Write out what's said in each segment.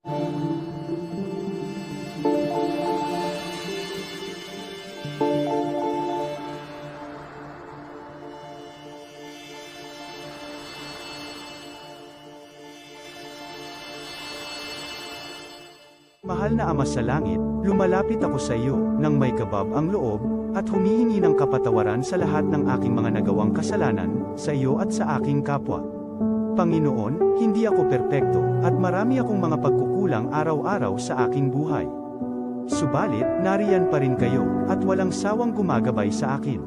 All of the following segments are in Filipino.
Mahal na Ama sa langit, lumalapit ako sa iyo, nang may kabab ang loob, at humihingi ng kapatawaran sa lahat ng aking mga nagawang kasalanan, sa iyo at sa aking kapwa. Panginoon, hindi ako perpekto, at marami akong mga pagkukulang araw-araw sa aking buhay. Subalit, nariyan pa rin kayo, at walang sawang gumagabay sa akin.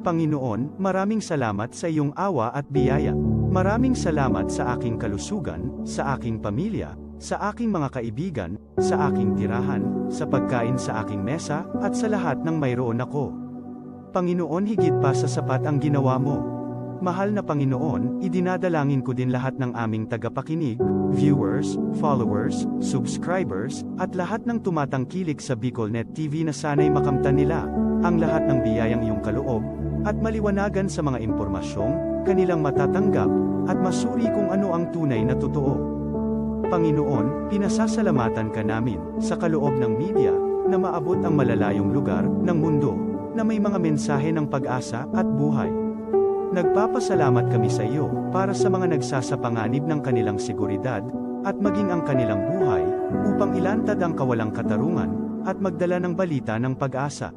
Panginoon, maraming salamat sa iyong awa at biyaya. Maraming salamat sa aking kalusugan, sa aking pamilya, sa aking mga kaibigan, sa aking tirahan, sa pagkain sa aking mesa, at sa lahat ng mayroon ako. Panginoon, higit pa sa sapat ang ginawa mo. Mahal na Panginoon, idinadalangin ko din lahat ng aming tagapakinig, viewers, followers, subscribers, at lahat ng tumatangkilik sa BicolNet TV na sana'y makamtan nila ang lahat ng biyayang iyong kaloob, at maliwanagan sa mga impormasyong kanilang matatanggap, at masuri kung ano ang tunay na totoo. Panginoon, pinasasalamatan ka namin, sa kaloob ng media, na maabot ang malalayong lugar, ng mundo, na may mga mensahe ng pag-asa, at buhay. Nagpapasalamat kami sa iyo, para sa mga nagsasapanganib ng kanilang seguridad, at maging ang kanilang buhay, upang ilantad ang kawalang katarungan, at magdala ng balita ng pag-asa.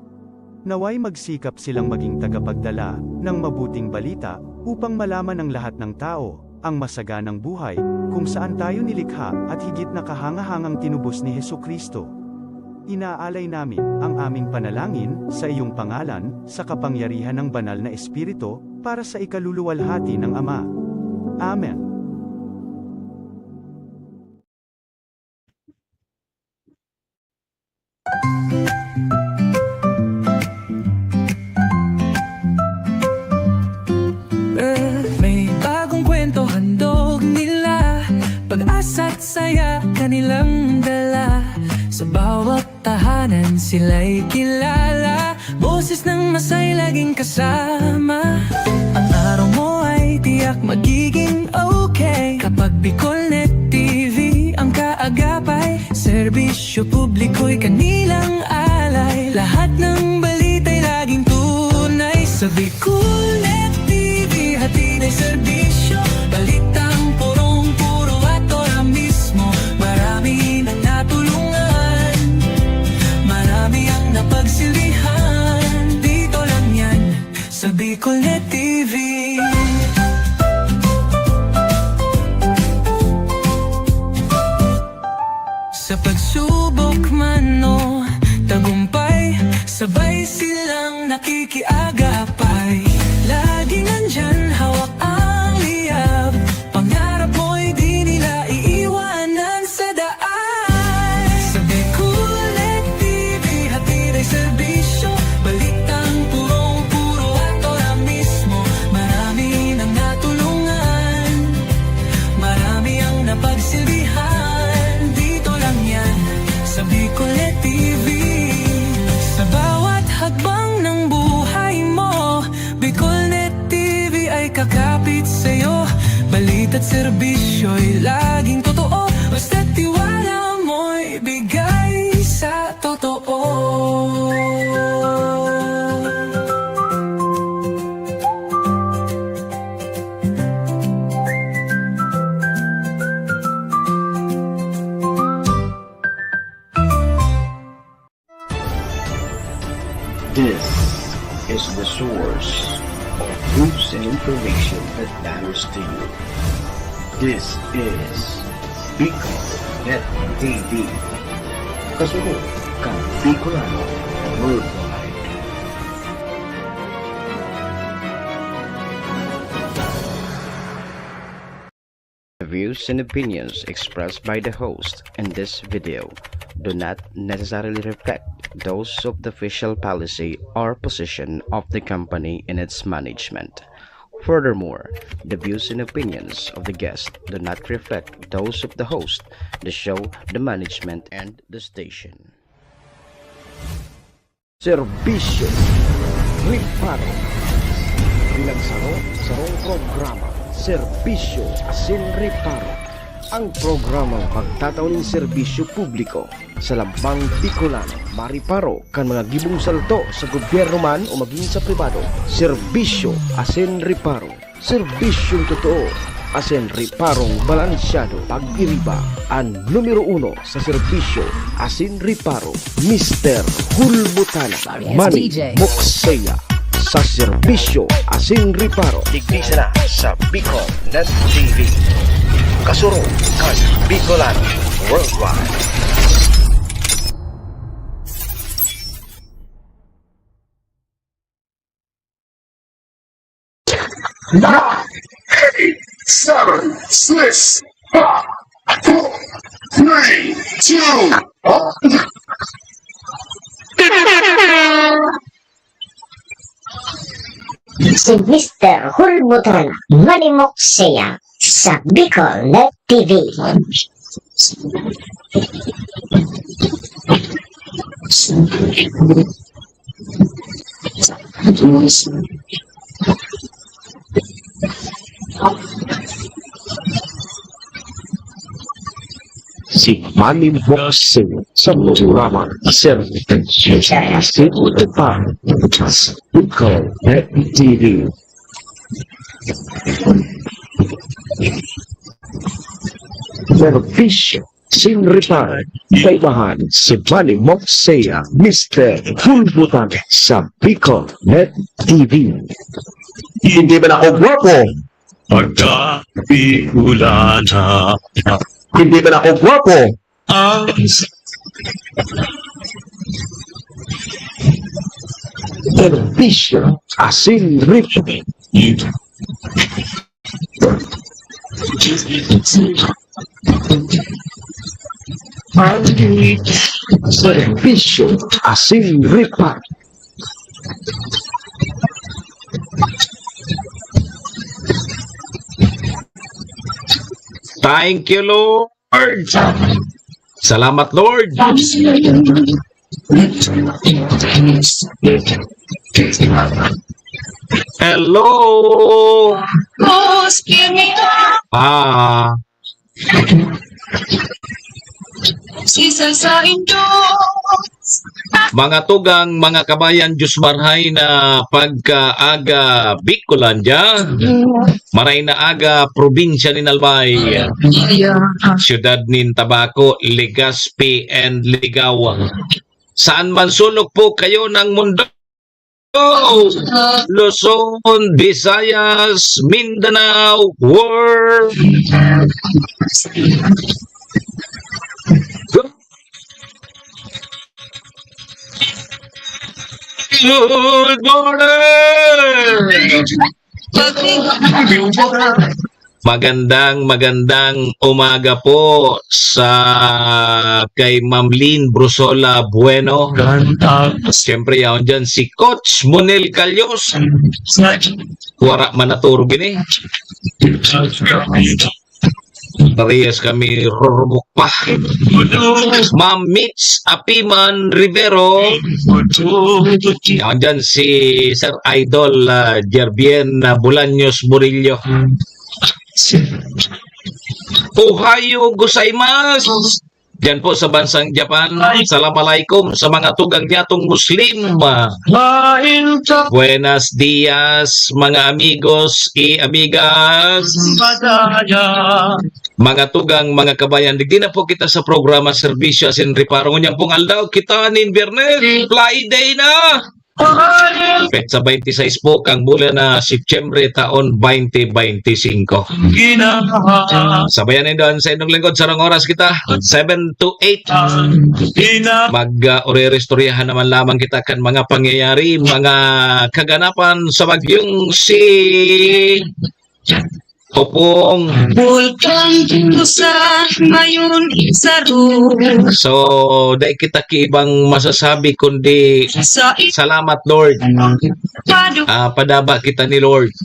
Naway magsikap silang maging tagapagdala, ng mabuting balita, upang malaman ng lahat ng tao, ang masaganang buhay, kung saan tayo nilikha, at higit na kahangahangang tinubos ni Hesukristo. Inaalay namin, ang aming panalangin, sa iyong pangalan, sa kapangyarihan ng banal na Espiritu, para sa ikaluluwalhati ng Ama. Amen. May bagong kwento handog nila, pag-asa't saya kanilang dala. Sa bawat tahanan sila'y kilala, boses ng masay laging kasama. Ang araw mo ay tiyak magiging okay, kapag BicolNet TV ang kaagapay. Serbisyo publiko'y kanilang alay, lahat ng balita'y laging tunay. Sa BicolNet TV hatid ay serbisyo, balitang purong-puro at ora mismo. Marami na natulungan, marami ang napagsilbihan, dito lang yan sa BicolNet TV. Sa pagsubok man o tagumpay, sabay silang nakikiagapay. Laging nandyan, hawak ang liyab, pangarap mo'y di nila iiwanan sa daan. Sa BicolNet TV hatid ay serbisyo, balitang purong-puro at ora mismo. Marami nang natulungan, marami ang napagsilbihan, dito lang yan sa BicolNet TV. Sa bawat hagbang ng buhay mo, BicolNet TV ay kakapit sa'yo. Balita't serbisyo'y laging totoo, basta't tiwala mo'y bigay sa totoo. This is the source of news and information that matters to you. This is BicolNet TV. Kasunod kang Bicolano worldwide. The views and opinions expressed by the host in this video do not necessarily reflect those of the official policy or position of the company and its management. Furthermore, the views and opinions of the guest do not reflect those of the host, the show, the management, and the station. Serbisyo Riparo. Bilang sarong programa, Serbisyo Asin Riparo. ang programang pagtataon ng serbisyo publiko sa Lambang Bicolano, Mariparo kan mga gibong salto sa gobyerno man o maging sa pribado. Serbisyo asin riparo, serbisyong totoo asin riparong balansyado. Pag-iriba ang numero 1 sa serbisyo asin riparo, Mr. Hulbutana Manny Moxeya sa serbisyo asin riparo. Digdisa na sa Bicol Net TV. Kasuro kan Bicolano Worldwide. Nine, 8, 7, 6, 5, 4, 3, 2, 1. Si Mr. Hulbutana Manny Moxeya sa Bicol Net TV. Si Manny Moxeya sa programa Serbisyo asin riparo sa Bicol Net TV. Serbisyo asin riparo, kaibahan si Manny Moxeya, Mr. Hulbutana sa Bicol Net TV. Hindi ba ako gwapo? Pagka-Bicolana Hindi ba ako gwapo? ang Serbisyo asin riparo. Serbisyo asin riparo. Thank you, Lord. Salamat, Lord. Hello. Ah, mga tugang, mga kabayan, Diyos marhay na pagkaaga Bicolandia, maray na aga probinsya ni Albay, siyudad nin Tabaco, Legazpi, and Ligawa. Saan man sulok po kayo ng mundo, Luzon, Visayas, Mindanao, world. Good morning! Magandang umaga po sa kay Ma'am Lynn Brusola Bueno. Siyempre yaon dyan si Coach Monel Calyos. Wara man naturog gini. Parehas kami rurubok pa. Ma'am Mitch Apiman Rivero. Yaon dyan si Sir Idol Jerbien Bolaños Murillo. Ohayo gozaimasu. Diyan po sa bansang Japan. Assalamualaikum sa mga tugang niyatong Muslim. Buenos dias mga amigos y amigas. Mga tugang, mga kabayan, digdi na po kita sa programa Serbisyo asin Riparo. Ngunyan pong aldaw kita nin Biyernes, Friday na. Petsa 26 po kang bulan na Setyembre taon 2025. Sabayan din doon sa inyong lingkod sa oras kita 7 to 8. Mag-orerestoryahan naman lamang kita kan mga pangyayari, mga kaganapan sa bagyong si Popong. So, dahil kita ibang masasabi kundi salamat Lord. Padaba kita ni Lord.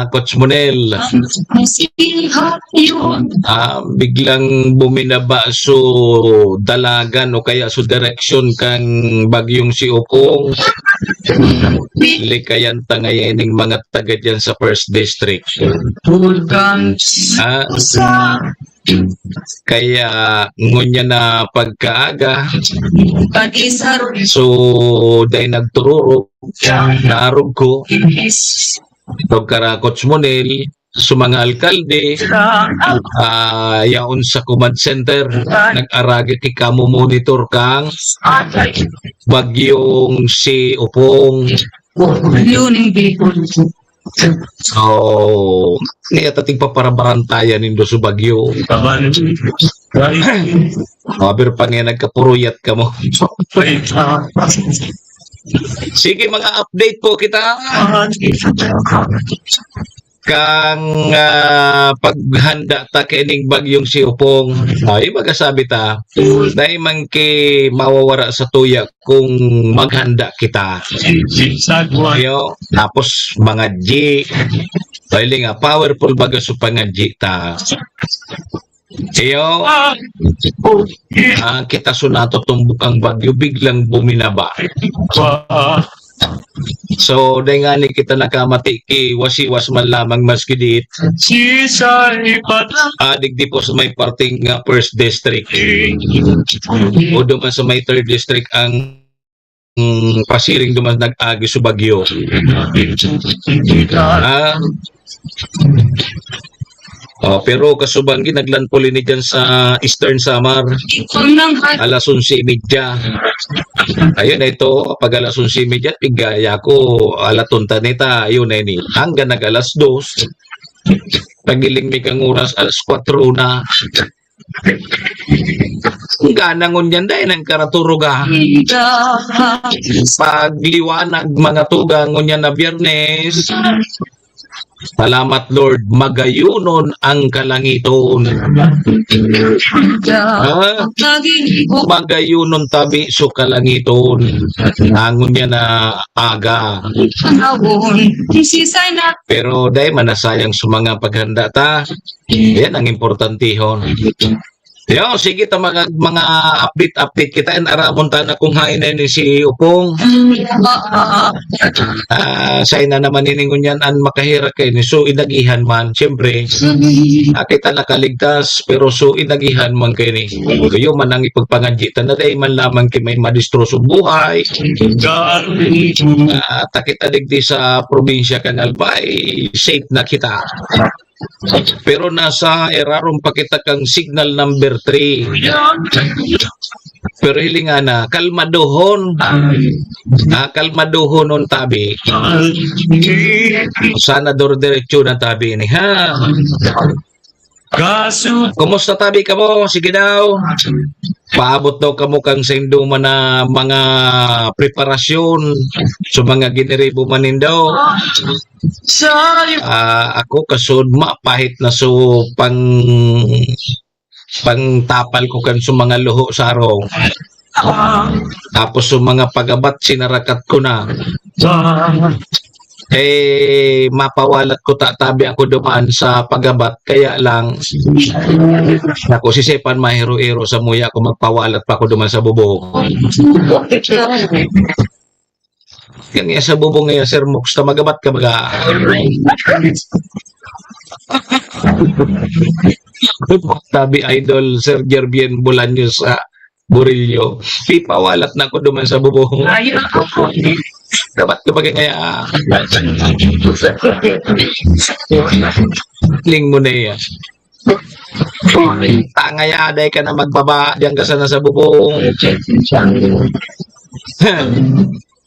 Coach Monel. Biglang buminaba so dalagan o kaya so direksyon kang bagyong si Opong. likayan ngayon ng mga taga dyan sa First District. Ah, kaya ngunya na pagkaaga, so dahil nagtururo, naarog ko, pagkarakots monel, sa mga alkalde, yaon sa command center, nag-aragit ikamu monitor kang bagyong si Upong. So, ngayon tating paparabarantayan nindo sa bagyo. Aber pa nga nagkapuruyat ka mo. Sige, mga update po kita. Kang paghanda ta kining bagyong si Upong, ay magasabi ta dahil man ki mawawara sa tuya kung maghanda kita. Yo, tapos mga G dahil nga powerful baga sa mga G ta. Yo, kita sunato tumbok ang bagyo biglang buminaba. So, dahil nga ni kita nakamati ki wasi-was man lamang maskidit. Digdi po sa may parting First District. O duman sa may Third District ang pasiring duman nag-agi sa bagyo. Pero kasubanggi naglandpuli ni dyan sa Eastern Samar alas 11:30. Ayun ito pag alas 11:30 tigaya ko alatunta nita ayun na ini hanggang nag alas 2 pagiling mi kang oras alas 4 na kung ganangon yan dahil ng karaturuga pagliwanag mga tugang ngunyan na Biyernes. Salamat Lord, magayunon ang kalangiton. Magayunon tabi so kalangiton. Nangon niya na aga. Pero dahil manasayang sa mga paghanda ta, yan ang importantihon. Yo, sige ta mga update kita en aramon ta na kung hain na ni si Upong. Say na naman niningon yan an makahira kay ni so inagihan man syempre. Kita nakaligtas pero so inagihan man kay ni. Kayo man ang ipagpangadji ta na day man lamang kay may madistroso buhay. Takita digdi sa probinsya kan Albay, safe na kita. Pero nasa erarom pa kita kang signal number 3. Pero hilinga na kalmaduhon. Kalmaduhon nun tabi. Sana diretso na tabi ni ha. Kumusta tabi ka mo? Sige daw. Paabot daw kamo kang sa induman na mga preparasyon sa mga gineribo manin daw. Ako kasudma pahit na so pangtapal ko kan sa mga luho sa araw. Tapos sa mga pagabat sinarakat ko na. Mapawalat ko tatabi ako dumaan sa pagabat kaya lang ako sisipan mahiro-hiro sa muya ko magpawalat pa ako dumaan sa bubong. Kanya sa bubong ngayon Sir Mox ta magabat ka baga. Tabi idol Sir Gerbien Bolaños sa Burillo. Pipawalat na ako duman sa bubong. Dapat ka bagay kaya ling mo na yan. Tangaya aday ka na magbaba diyan ka sana sa bubong.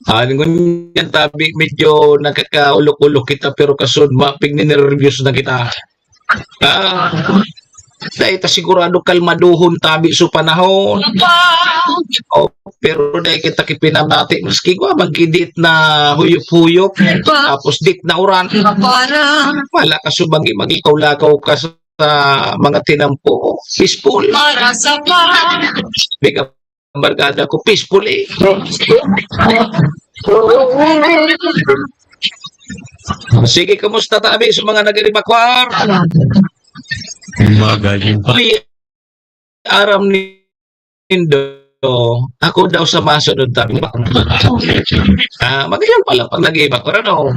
Ngunyan tabi medyo nakakaulok-ulok kita pero kasud maping ninervyos na kita. Dahil ta sigurado kalmaduhon tabi sa panahon. Pero dahil kita kipinamati maski ko magkidit na huyop-huyop tapos dit na uran. Wala ka subangi magikaw-lakaw ka sa mga tinampo. Peaceful. Bigam barkada ko peaceful eh. Sige, kamusta tabi sa mga nagaribakwar? Magaling pa. Aram nindo ako daw sa masunod tabi. Magayon pala pag nag-evacuate ano.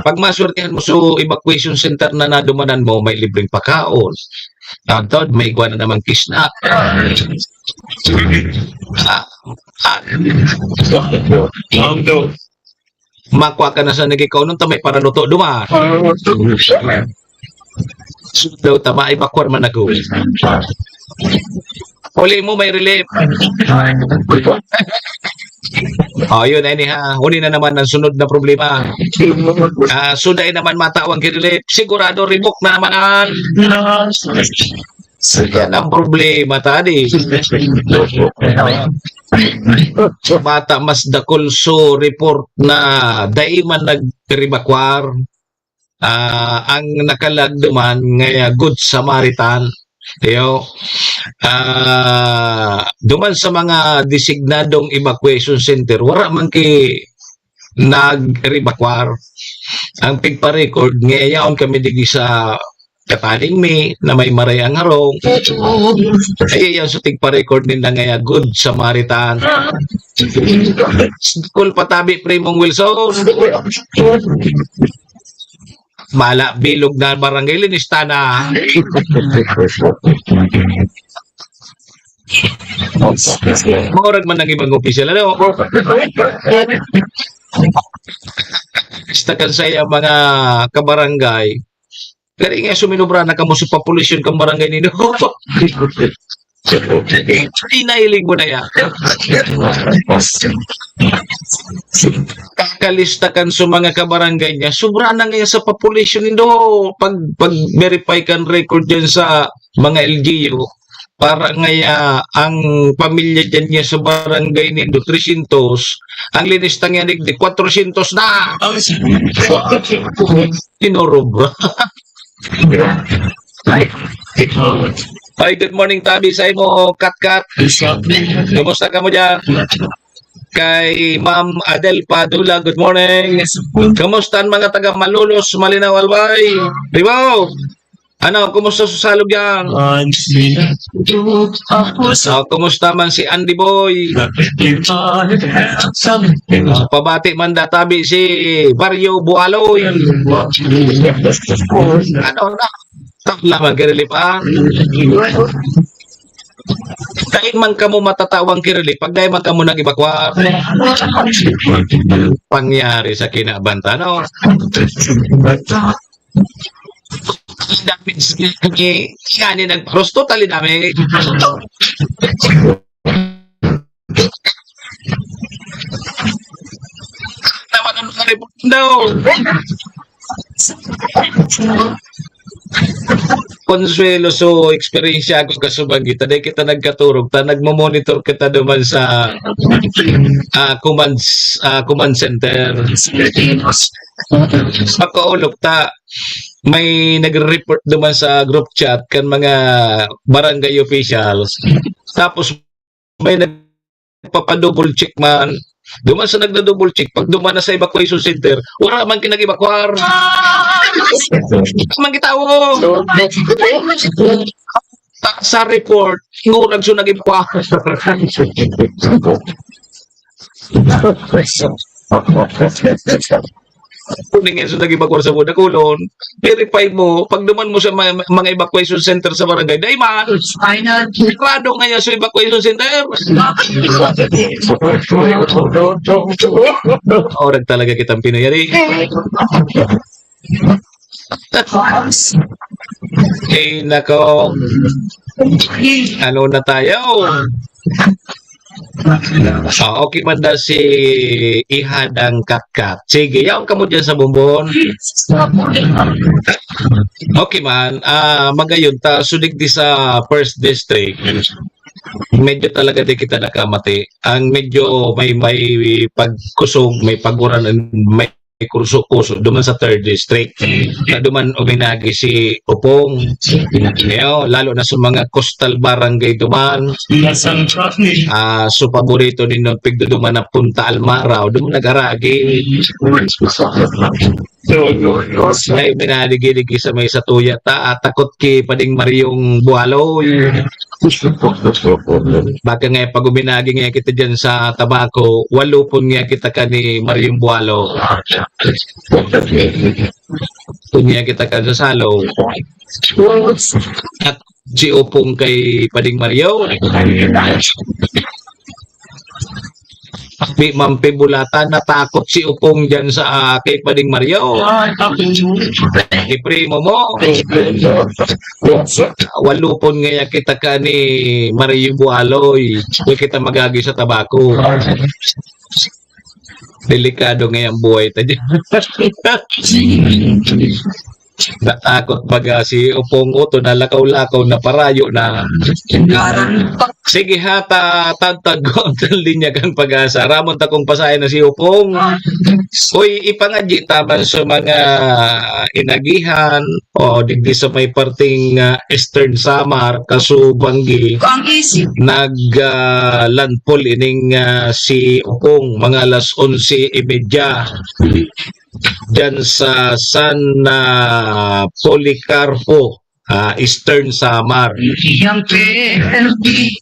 Pag maswertehan mo sa evacuation center na nadumanan mo, may libreng pakaon. Tawad, may iguan na naman kisna. Makuha ka na sa nagikaw nung tamay para luto duman. So daw tama, evacuate man ako. Huli mo, may relief. Yun, ha. Huli na naman ang sunod na problema. Suday naman matawag relief. Sigurado, revoke na naman. Yan ang problema, tadi. Bata mas dakol so report na daiman nag-rebakwar. Ang nakalag duman ngaya Good Samaritan. Duman sa mga designadong evacuation center, wala man ki nag-rebakwar. Ang pigpa-record, ngayon kami digi sa kataling mi na may marayang harong. Ay yan sa tigpa-record nila ngaya Good Samaritan. School patabi Primong Wilson. Mala bilog na barangay linista na. Maurag man ng ibang opisyal ano. Istakan saya mga kabarangay. Kaya nga suminubra na kamo sa population kang barangay nino. Inailing mo na yan. Kakalistakan sa mga kabarangay niya, sobra na ngayon sa population nito. Pag-verify kan record dyan sa mga LGU, para ngaya ang pamilya dyan niya sa barangay nito, 300, ang linistang yan, 400 na. Tinurubra. Hi, good morning Tabi sa imo Kat. Kumusta ka mo dyan? Kay Ma'am Adel Padula, good morning. Kumusta ang mga taga Malulos, Malinaw, Albay? Ribo! Ano, kumusta sa salog yan? Kumusta man si Andy Boy? Pabati man da Tabi si Barrio Bualoy. Ano na? Lamang kirili pa. Kahit man kamo matatawang kirili, pag dahil man kamo nag-ibakwa, pangyari sa kinabanta, no? Damage kami, kani nag-cross, totally damage. Naman ang report daw. Consuelo, so experience ako kasubang kita dahil kita nagkaturog ta nagmo-monitor kita duman sa command center. Pagkaulog ta may nagre-report duman sa group chat kan mga barangay officials, tapos may nagpapa-double check man. Duman sa nagda-double check, pag duman na sa evacuation center, wala man kinag-evacuar. Man kitawo. Sa report, ngurag so nag-evacuar. Kuning so nag-evacuar sa Buda Kulon, verify mo, pag duman mo sa mga evacuation center sa barangay, dahil man, krado ngayon sa evacuation center. Orag talaga kitang pinayari. Nako. Ano na tayo? Okay man daw si Ihadang Katkat. Sige, yaon ka mo dyan sa bumbon. Okay man, magayon ta, sulig di sa first district. Medyo talaga di kita nakamati. Ang medyo may pagkusog, may paguranan, may kurso-kurso duman sa 3rd district na duman uminagi si Upong. Lalo na sa mga coastal barangay duman. So paborito din ng pigduduman na Punta Almara o duman nag-aragi. May binaligi-ligi sa may satuya ta takot ki pading Mariong Bualoy. Baka nga pag uminagi nga kita dyan sa tabako, 8 nga kita ka ni Marium Bualo. Kunya kita ka sa salo. At si Upong kay Pading Mario. Mampi Bulatan, natakot si Upong dyan sa kay Pading Mario. Iprimo mo. 8 nga kita ka ni Mario Bualoy. Huwag kita magagi sa tabako. Delikado nga yung buhay ta dyan. Natakot pag si Upong Uto na lakaw-lakaw na parayo na. Sige ha, tantag ko ang linya kang pag-asa. Ramon ta kong pasahin na si Upong. Uy, ipangadyi taman sa mga inagihan o digdi sa may parting Eastern Samar, Kasubanggi, nag-landfall ining si Upong mga alas 11:30 dyan sa San Policarpo, Eastern Samar.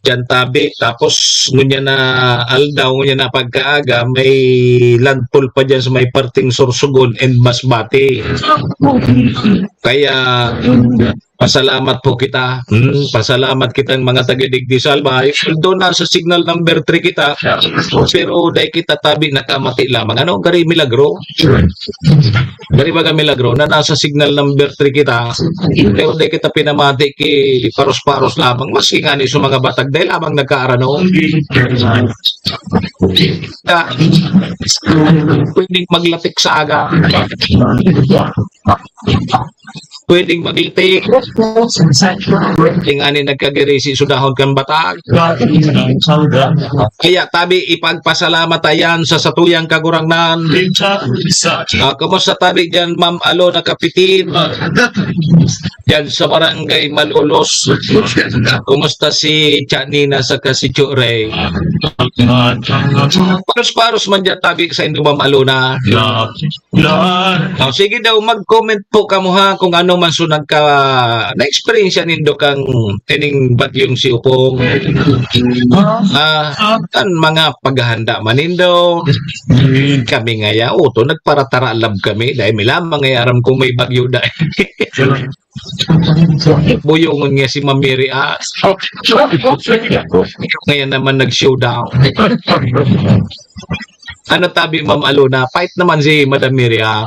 Dyan tabi. Tapos ngunya na aldaw, ngunya na pagkaaga, may landfall pa dyan sa may parting Sorsogon and Masbate. Kaya pasalamat po kita. Pasalamat kita ng mga taga-Digdi Salva. Although nasa signal number 3 kita, pero dahil kita tabi nakamati lamang. Ano? Gari milagro? Gari baga milagro na nasa signal number 3 kita, pero dahil kita pinamati ki paros-paros lamang. Maski nga ni sa mga batag dahil lamang nagkaarano. Pwedeng maglatik sa aga. Pwedeng maglitik. Pwedeng ani nagkagirisi sudahon kan batag. Kaya tabi ipagpasalamat ayan sa satuyang kagurangnan. Kumusta tabi dyan, Ma'am Alo na kapitin? Dyan sa barangay Malulos. Kumusta si Chanina sa Kasichore? Paros-paros man dyan tabi sa Indo, Ma'am Alo na. Sige daw, mag-comment po kamuha kung ano man sunag ka na-experience nindo kang tining bagyong si Upong. Kan mga paghahanda manindo. Kami ngaya, to nagparatara lab kami dahil may lamang ngayaram kung may bagyo dahil. Buyungon nga si Mamiri ngayon naman nag-showdown. Ano tabi, Ma'am Alona? Fight naman si Madam Miria.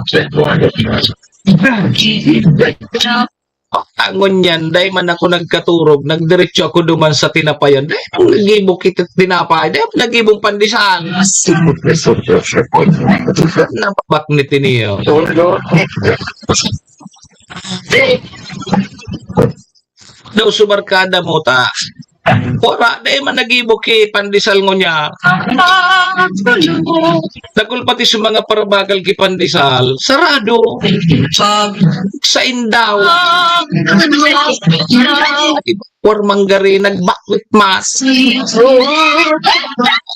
Angon yan, dahil man ako nagkaturog, nagdiretso ako duman sa tinapayan. Dahil ang nagibong kita tinapay, dahil nagibong pandisan. Napabak ni Tiniyo. Daw subarkada mo ta. Ora, dahil man nagibok pandisal ngo niya. Nagul pati sa mga parabagal ki pandisal. Sarado. Sa Indaw. Or manggari nagbakwit mas.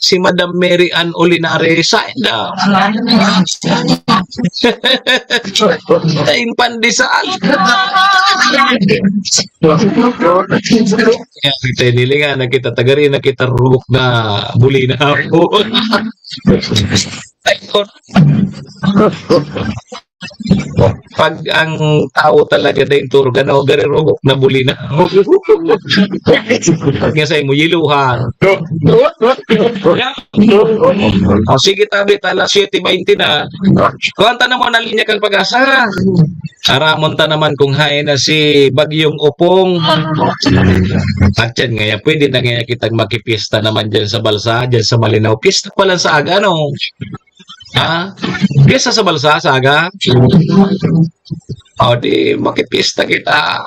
Si Madam Mary Ann Olinares sa Indaw. Dahil pandisal. Kaya kita nilingan na kita tagari na kita rubok na buli na ako. Pag ang tao talaga na ituro ka na o gari rubok na buli na ako. Nga sa'yo mo yiluhan. Sige tabi tala 7:20 na. Kuwanta naman na linya kang pag-asa. Aramon ta naman kung hain na si Bagyong Upong. At yan nga, pwede na nga kitang makipista naman dyan sa Balsa, dyan sa Malinaw. Pista pa lang sa aga, no? Ha? Pista sa Balsa, sa aga? O, di makipista kita.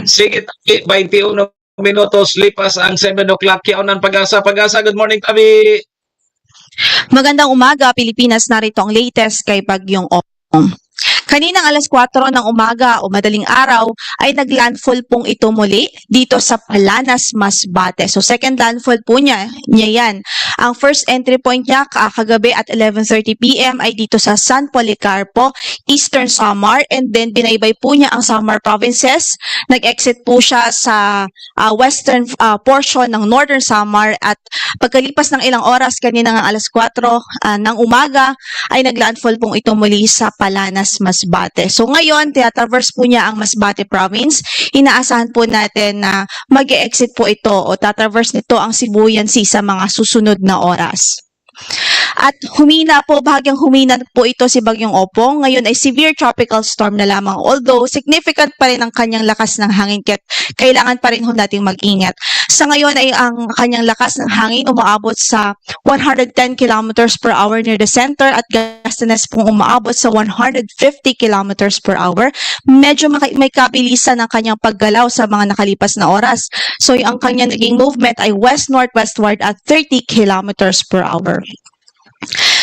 Sige, 21 minutos, lipas ang 7 o'clock. Kiaunan Pag-asa. Pag-asa, good morning, Tabi. Magandang umaga, Pilipinas. Narito ang latest kay Bagyong Upong. Kaninang alas 4 ng umaga o madaling araw ay naglandfall pong ito muli dito sa Palanas, Masbate. So second landfall po niya yan. Ang first entry point niya kagabi at 11:30 PM ay dito sa San Policarpo, Eastern Samar, and then binaybay po niya ang Samar provinces. Nag-exit po siya sa western portion ng Northern Samar at pagkalipas ng ilang oras kanina ng alas 4 ng umaga ay naglandfall pong ito muli sa Palanas, Masbate. So ngayon, traverse po niya ang Masbate province. Inaasahan po natin na mag-exit po ito o tatraverse nito ang Sibuyan Sea sa mga susunod na oras. At bahagyang humina po ito si Bagyong Opong. Ngayon ay severe tropical storm na lamang. Although significant pa rin ang kanyang lakas ng hangin, kailangan pa rin nating mag-ingat. Sa ngayon ay ang kanyang lakas ng hangin umaabot sa 110 kilometers per hour near the center at gustiness pong umaabot sa 150 kilometers per hour. Medyo may kabilisan ang kanyang paggalaw sa mga nakalipas na oras. So ang kanyang naging movement ay west-northwestward at 30 kilometers per hour.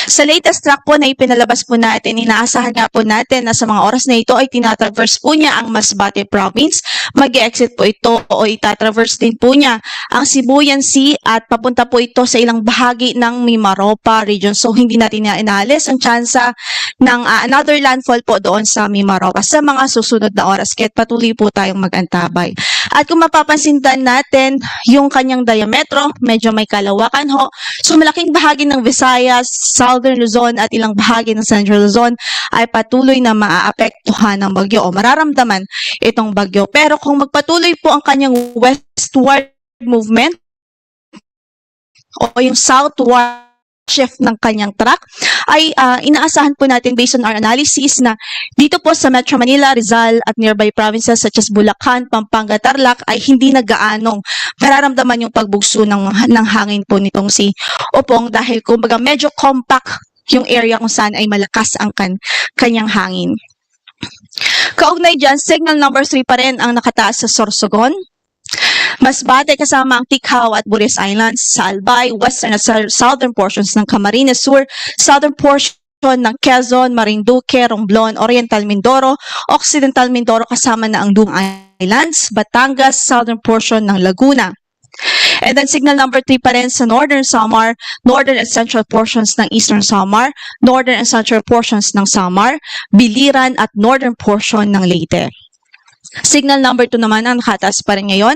Sa latest track po na ipinalabas po natin, inaasahan nga po natin na sa mga oras na ito ay tinatraverse po niya ang Masbate province. Mag-exit po ito o itatraverse din po niya ang Sibuyan Sea at papunta po ito sa ilang bahagi ng Mimaropa region. So hindi natin na inaalis ang tsansa ng another landfall po doon sa Mimaropa sa mga susunod na oras. Kaya patuloy po tayong mag-antabay. At kung mapapansin natin, yung kanyang diametro, medyo may kalawakan ho. So malaking bahagi ng Visayas, Southern Luzon at ilang bahagi ng Central Luzon ay patuloy na maaapektuhan ng bagyo o mararamdaman itong bagyo. Pero kung magpatuloy po ang kanyang westward movement o yung southward shift ng kanyang track, ay inaasahan po natin based on our analysis na dito po sa Metro Manila, Rizal at nearby provinces such as Bulacan, Pampanga, Tarlac ay hindi nagaanong mararamdaman yung pagbugso ng hangin po nitong si Opong dahil kumbaga medyo compact yung area kung saan ay malakas ang kanyang hangin. Kaugnay dyan, signal number 3 pa rin ang nakataas sa Sorsogon, Masbate kasama ang Tikhaw at Buris Islands, sa Albay, western at southern portions ng Camarines Sur, southern portion ng Quezon, Marinduque, Romblon, Oriental Mindoro, Occidental Mindoro kasama na ang Dung Islands, Batangas, southern portion ng Laguna. And then signal number 3 pa rin sa Northern Samar, northern and central portions ng Eastern Samar, northern and central portions ng Samar, Biliran at northern portion ng Leyte. Signal number 2 naman ang nakataas pa rin ngayon.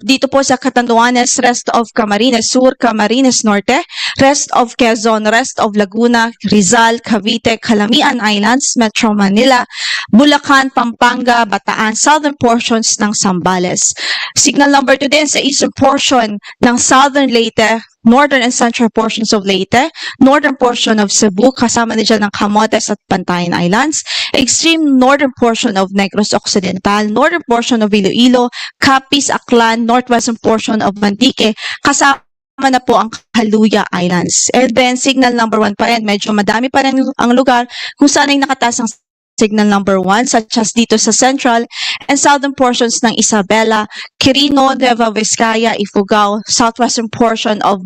Dito po sa Catanduanes, rest of Camarines Sur, Camarines Norte, rest of Quezon, rest of Laguna, Rizal, Cavite, Calamian Islands, Metro Manila, Bulacan, Pampanga, Bataan, southern portions ng Zambales. Signal number 2 din sa eastern portion ng southern Leyte, northern and central portions of Leyte, northern portion of Cebu, kasama din dyan ng Camotes at Pantayan Islands, extreme northern portion of Negros Occidental, northern portion of Iloilo, Capiz, Aklan, northwestern portion of Mantique, kasama na po ang Haluya Islands. And then, signal number 1 pa rin, medyo madami pa rin ang lugar kung saan ay nakataas ang signal number 1, such as dito sa central and southern portions ng Isabela, Quirino, Nueva Vizcaya, Ifugao, southwestern portion of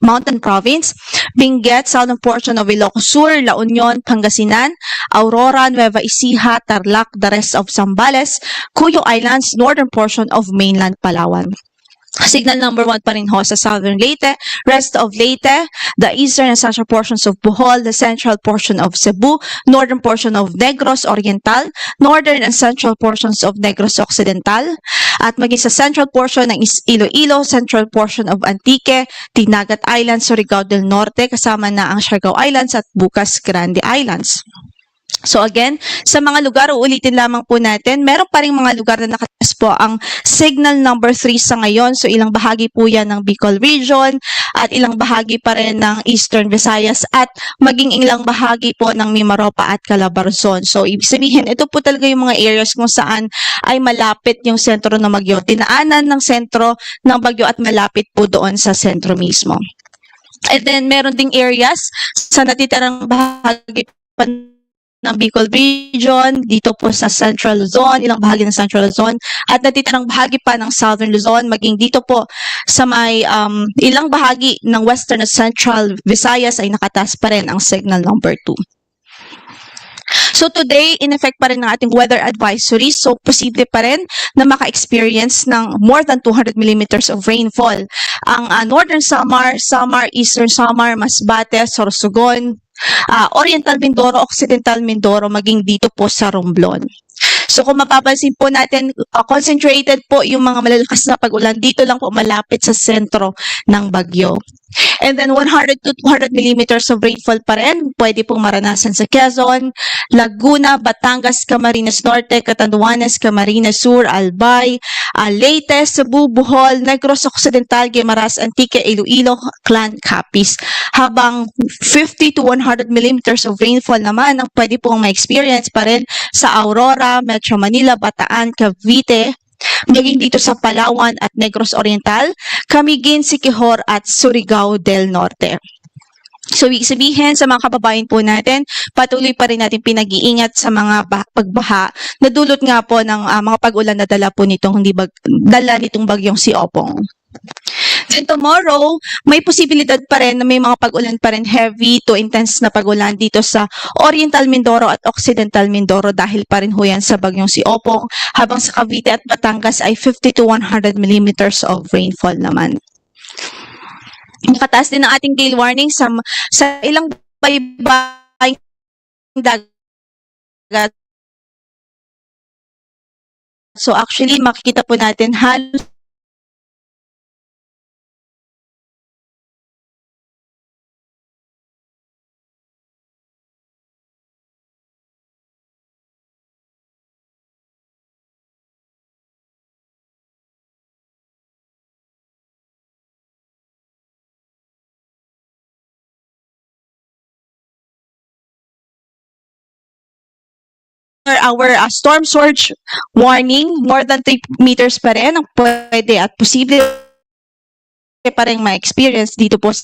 Mountain Province, Benguet, southern portion of Ilocos Sur, La Union, Pangasinan, Aurora, Nueva Ecija, Tarlac, the rest of Zambales, Cuyo Islands, northern portion of mainland Palawan. Signal number 1 pa rin ho sa southern Leyte, rest of Leyte, the eastern and central portions of Bohol, the central portion of Cebu, northern portion of Negros Oriental, northern and central portions of Negros Occidental, at maging sa central portion ng Iloilo, central portion of Antique, Tinagat Islands, Surigao del Norte, kasama na ang Siargao Islands at Bukas Grande Islands. So again, sa mga lugar, uulitin lamang po natin, meron pa rin mga lugar na nakataas po ang signal number 3 sa ngayon. So ilang bahagi po yan ng Bicol Region at ilang bahagi pa rin ng Eastern Visayas at maging ilang bahagi po ng Mimaropa at Calabarzon. So ibig sabihin, ito po talaga yung mga areas kung saan ay malapit yung sentro ng bagyo. Dinaanan ng sentro ng bagyo at malapit po doon sa sentro mismo. And then meron ding areas sa natitirang bahagi pa ng Bicol Region, dito po sa Central Luzon, ilang bahagi ng Central Luzon, at natitirang bahagi pa ng Southern Luzon, maging dito po sa may ilang bahagi ng Western at Central Visayas ay nakataas pa rin ang signal number 2. So today, in effect pa rin ng ating weather advisory. So posible pa rin na maka-experience ng more than 200 millimeters of rainfall. Ang Northern Samar, Eastern Samar, Masbate, Sorsogon, Oriental Mindoro, Occidental Mindoro, maging dito po sa Romblon. So kung mapapansin po natin, concentrated po yung mga malalakas na pag-ulan dito lang po malapit sa sentro ng bagyo. And then 100 to 200 millimeters of rainfall pa rin, pwede pong maranasan sa Quezon, Laguna, Batangas, Camarines Norte, Catanduanes, Camarines Sur, Albay, Leyte, Cebu, Bohol, Negros Occidental, Guimaras, Antique, Iloilo, Clan, Capiz. Habang 50 to 100 millimeters of rainfall naman ang pwede pong ma-experience pa rin sa Aurora, Metro Manila, Bataan, Cavite, maging dito sa Palawan at Negros Oriental, Camiguin, Siquijor at Surigao del Norte. So, ibig sabihin sa mga kababayan po natin, patuloy pa rin natin pinag-iingat sa mga pagbaha na dulot nga po ng mga pag-ulan na dala po nitong bagyong si Opong. Then tomorrow, may posibilidad pa rin na may mga pag-ulan pa rin, heavy to intense na pag-ulan dito sa Oriental Mindoro at Occidental Mindoro dahil pa rin ho yan sa bagyong si Opong, habang sa Cavite at Batangas ay 50 to 100 millimeters of rainfall naman. Nakataas din ang ating gale warning sa ilang baybaying dagat. So actually, makikita po natin halos our storm surge warning, more than 3 meters pa rin ang pwede at posible pa rin ma-experience dito po sa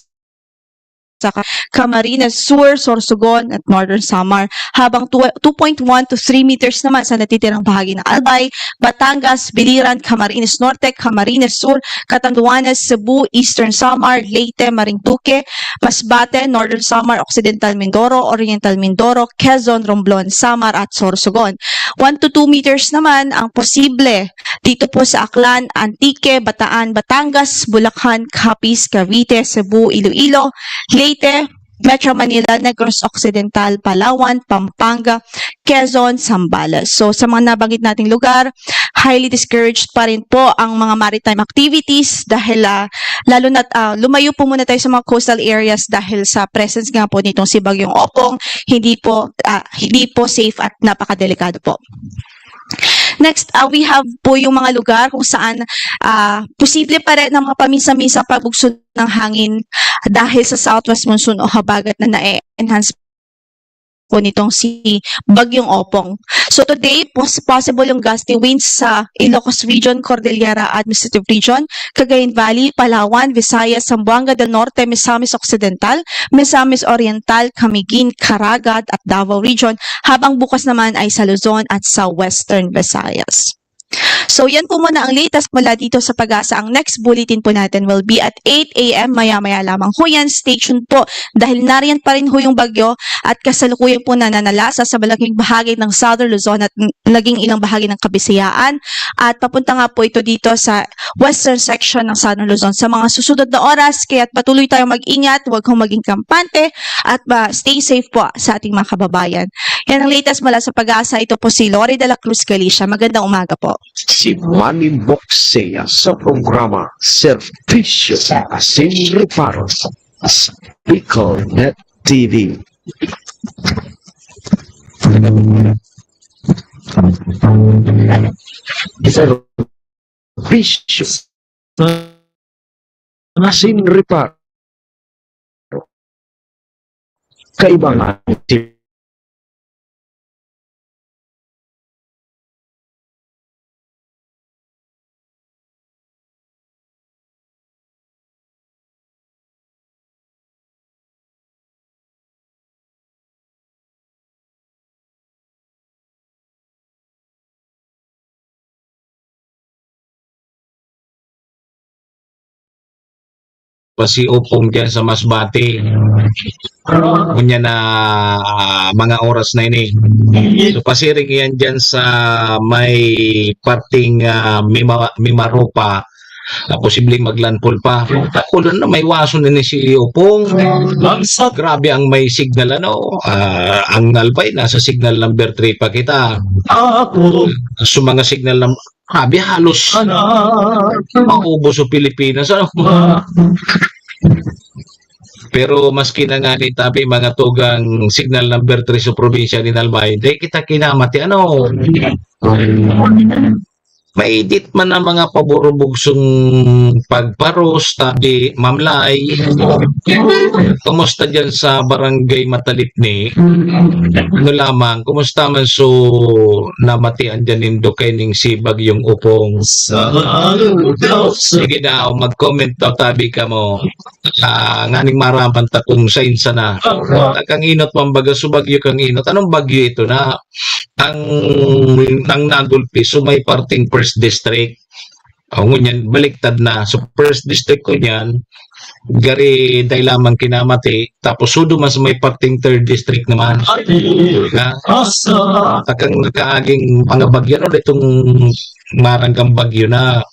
Camarines Sur, Sorsogon at Northern Samar, habang 2.1 to 3 meters naman sa natitirang bahagi ng Albay, Batangas, Biliran, Camarines Norte, Camarines Sur, Catanduanes, Cebu, Eastern Samar, Leyte, Marinduque, Masbate, Northern Samar, Occidental Mindoro, Oriental Mindoro, Quezon, Romblon, Samar at Sorsogon. 1 to 2 meters naman ang posible dito po sa Aklan, Antique, Bataan, Batangas, Bulacan, Capiz, Cavite, Cebu, Iloilo, Leyte, Metro Manila, Negros Occidental, Palawan, Pampanga, Quezon, Zambales. So sa mga nabanggit nating lugar, highly discouraged pa rin po ang mga maritime activities dahil lalo na lumayo po muna tayo sa mga coastal areas dahil sa presence nga po nitong si Bagyong Opong, hindi po safe at napakadelikado po. Next, we have po yung mga lugar kung saan posible pa rin ng mga paminsan-minsan pagbugso ng hangin dahil sa southwest monsoon o habagat na na-enhance po nitong si Bagyong Opong. So today, possible yung gusty winds sa Ilocos Region, Cordillera Administrative Region, Cagayan Valley, Palawan, Visayas, Zamboanga del Norte, Misamis Occidental, Misamis Oriental, Camiguin, Caraga at Davao Region, habang bukas naman ay sa Luzon at sa Western Visayas. So yan po muna ang latest mula dito sa Pag-asa. Ang next bulletin po natin will be at 8 a.m. maya-maya lamang ho yan. Stay tuned po dahil nariyan pa rin ho yung bagyo at kasalukuyan po nananalasa sa malaking bahagi ng Southern Luzon at naging ilang bahagi ng Kabisayaan at papunta nga po ito dito sa western section ng Southern Luzon sa mga susunod na oras. Kaya patuloy tayong mag-ingat, huwag hong maging kampante at stay safe po sa ating mga kababayan. Yan ang latest mula sa Pag-asa. Ito po si Lori de la Cruz Galicia. Magandang umaga po. Si Manny Moxea sa programa Servisyo sa Asin Reparo sa Bicol Net TV. Servisyo sa Asin Reparo. Kaibangan pa si Opong dyan sa Masbate. Kunya na mga oras na ini. So pasiring yan dyan sa may parting Mimaropa. Posibleng maglandfall pa. Ako na may waso na ni si Opong. Grabe ang may signal ang Albay nasa signal number 3 pa kita. So mga signal na grabe halos maubos sa Pilipinas. Pero maski na nga ni Tabi mga tugang signal number 3 sa probinsya ni Albay, di kita kinamati maedit man ang mga paburubugsong pagparos, Tabi, Mamlay. Kumusta dyan sa barangay Matalipni? Ano lamang, kumusta man so namatian dyan nindo kay ning si Bagyong Opong? Sige na, mag-comment daw, Tabi ka mo. Nganing marampan ta kung sainsa na. Kang inot pambaga, so bagyo kang inot. Anong bagyo ito na? Ang nagulpi, so may parting first district. Ngunyan, baliktad na. So first district ko niyan, gari dahil lamang kinamati, tapos sudo mas may parting third district naman. Takang nakaaging mga bagyo na itong maranggang bagyo na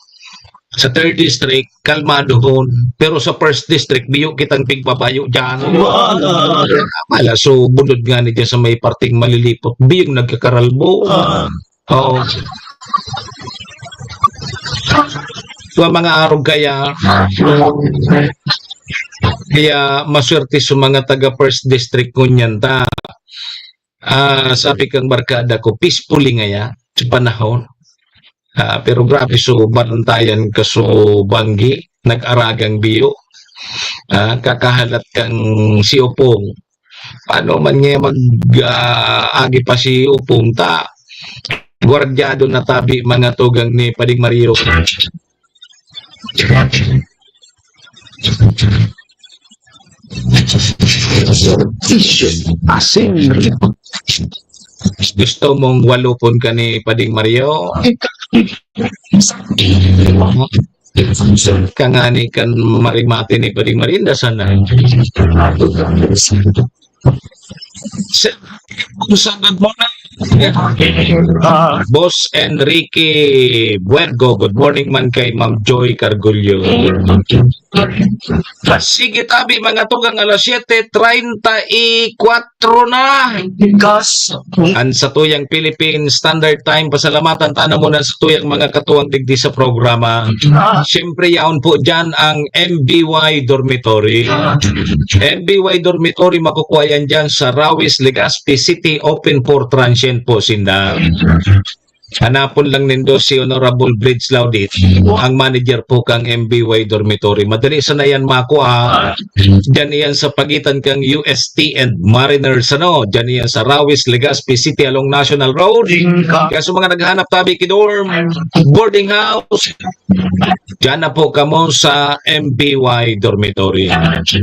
sa third district, kalmado hon. Pero sa first district, biyo kitang pigbabayo dyan. Mala, so bunod nga ni dyan sa may parting malilipot. Biyong nagkakaralbo. Oo. So, mga araw kaya maswerte sa mga taga first district ko niyan ta. Sabi kang barkada ko, peacefully ngaya sa panahon. Pero grabe so bantayan ka so banggi, nag-aragang biyo. Kakahalat kang si Opong. Paano man niya mag-agi pa si Opong ta? Guardyado na Tabi mga tugang ni Pading Mariro. Gusto mong walupon ka ni Pading Mario? Kangani kan marimati ni Pading Marinda sana. Good morning. Boss Enrique Buergo, good morning man kay Ma'am Joy Cargulyo. Sige Tabi, mga tugang alas 7:34 na. Ang sa tuyang Philippine Standard Time, pasalamatan tayo muna sa tuyang mga katuwang digdi sa programa. Siyempre yaon po dyan ang MBY Dormitory. MBY Dormitory makukuha yan dyan sa Rawis, Legazpi City, open for transient po sinda. Hanapon lang nindo si Honorable Bridge Laudit, ang manager po kang MBY Dormitory. Madali sana yan makuha. Diyan yan sa pagitan kang UST and Mariners, Diyan yan sa Rawis, Legazpi City along National Road. Kaya sa mga naghahanap Tabi kidorm, boarding house, diyan na po kamo sa MBY Dormitory.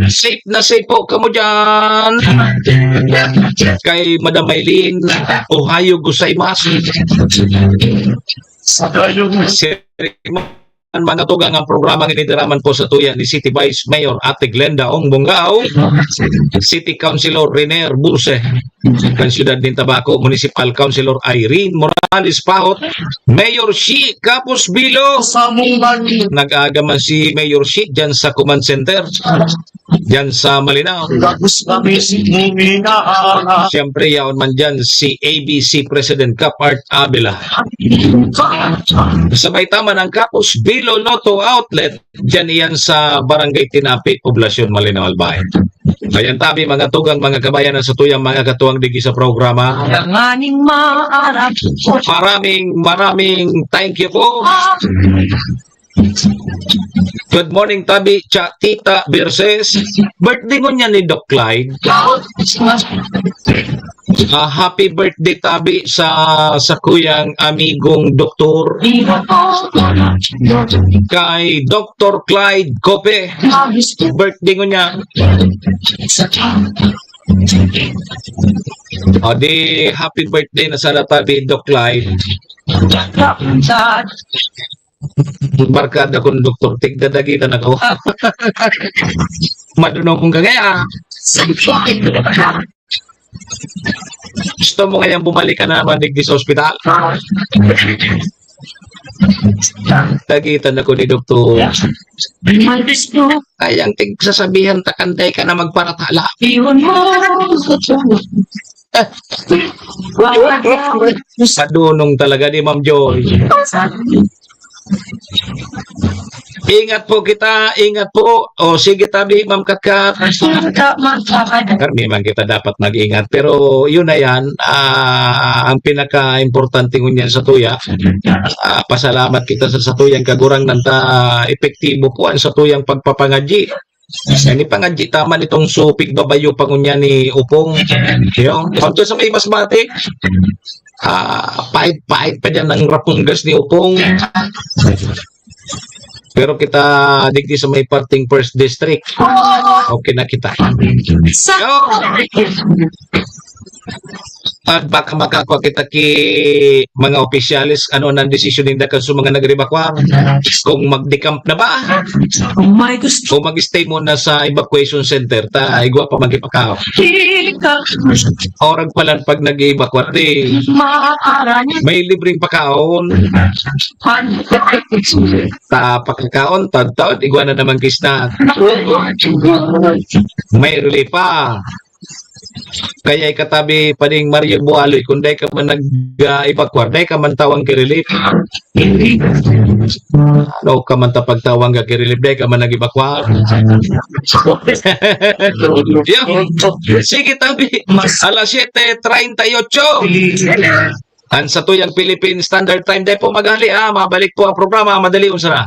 Safe na safe po kamo diyan. Kay Madam Maylin, Ohio gozaimasu. Mga tugang ang programang inidiraman po sa tuyan ni City Vice Mayor Ate Glenda Ong Bungao, City Councilor Renier Burse, Kansyudad din Tabaco, Municipal Councilor Irene Morales Pahot, Mayor Shi Capos Bilo. Nag-aagaman si Mayor Shi dyan sa Command Center, dyan sa Malinaw. Siyempre yaon man dyan si ABC President Capart Abela. Sabay tama ng Capos Bilo Lotto Outlet, dyan iyan sa Barangay Tinapi, Poblasyon Malinaw Albay. Ayan Tabi, mga tugang, mga kabayan na sa tuyang mga katuwang digi sa programa. Maraming thank you po. Good morning Tabi, Tita Verses. Birthday mo niya ni Doc Clyde. Happy birthday Tabi sa kuyang amigong doktor kay Dr. Clyde Cope. Birthday ko niya. Di happy birthday na sa Tabi, Doc Clyde. barkada konduktor, tigdadagitan ako. Madunong kong kagaya. Gusto mo kayang bumalik ka na mandigdi sa ospital? Tagitan ako ni doktor. Kayang tigsasabihan takanday ka na magparatala. Madunong talaga ni Ma'am Joy. Ingat po kita, ingat po. O sige tabi, Ma'am Katkat. Karami man kita dapat mag-ingat. Pero yun na yan, ang pinaka-importante ngunyan sa tuya. Pasalamat kita sa tuyang kagurang nanta epektibo po ang sa tuyang pagpapangadji. Ini pangadji taman itong supig babayo pangunya ni Upong. Yung, pagka sa may Masbate, pahit-pahit pa dyan ng rapunggas ni Upong. Pero kita digdi sa may parting first district. Okay na kita. At baka makakuha kita ki mga opisyalis ano nang desisyon nila kan sa mga nagrebakwa kung mag-decamp na ba kung mag-stay muna sa evacuation center ta igwa pa magipakaw orang pala pag nag-evacuate may libreng pakaon ta pakakaon taon igwa na naman kisna may relief pa. Kaya ikatabi pa ning Mario Bualoy kung day ka man nag-evacuate, day ka man tawang kirelief. No, ka man pagtawang ka kirelief, day ka man nag-evacuate. Sige tabi, alas 7:38. Ang sa tuyang Philippine Standard Time, day po magali mabalik po ang programa, madali unsara.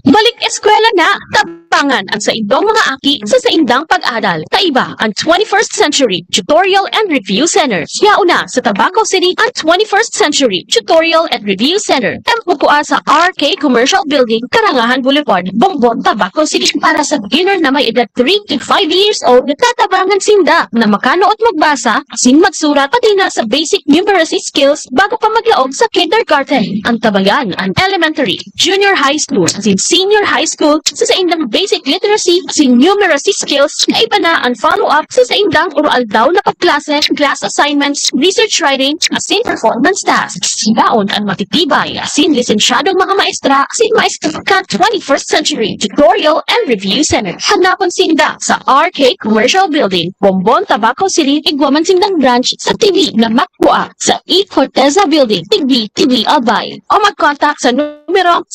Balik eskwela na, tabangan ang sa indong mga aki sa indang pag-aral. Kaiba ang 21st Century Tutorial and Review Center. Yauna sa Tabaco City ang 21st Century Tutorial and Review Center. Tempukua sa RK Commercial Building, Karangahan Boulevard, Bongbong, Tabaco City para sa beginner na may edad 3 to 5 years old na tatabangan sinda na makano at magbasa, asin magsurat pati na sa basic numeracy skills bago pa maglaog sa kindergarten. Ang tabangan ang elementary, junior high school, asin senior high school sa indang basic literacy asin numeracy skills na iba na ang follow-up sa indang oral daw na pagklase, class assignments, research writing, asin performance tasks. Daon ang matitibay asin lisensyadong mga maestra asin maestra ka 21st Century Tutorial and Review Center. Hanapon sinda sa RK Commercial Building, Bongbong, Tabaco City, Iguaman sindang branch sa TV na Makwa sa E. Corteza Building, TV Albay. O mag-contact sa numero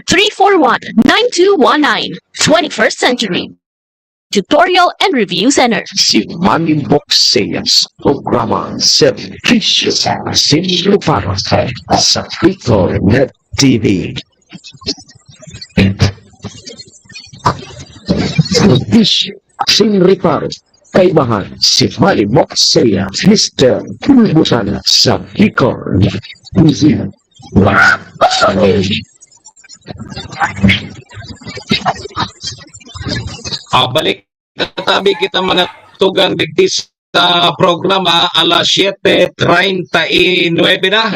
0927-341-9219. 21st Century Tutorial and Review Center. Si Manny Moxeas, programa Servisyo Sin para sa Bicol Net TV. Servisyo Sin Reparo, kaibahan si Manny Moxeas, Mr. Pulbusan sa Bicol Net TV. Balik katabi kita mga tugang digdis sa programa alas 7:39 na.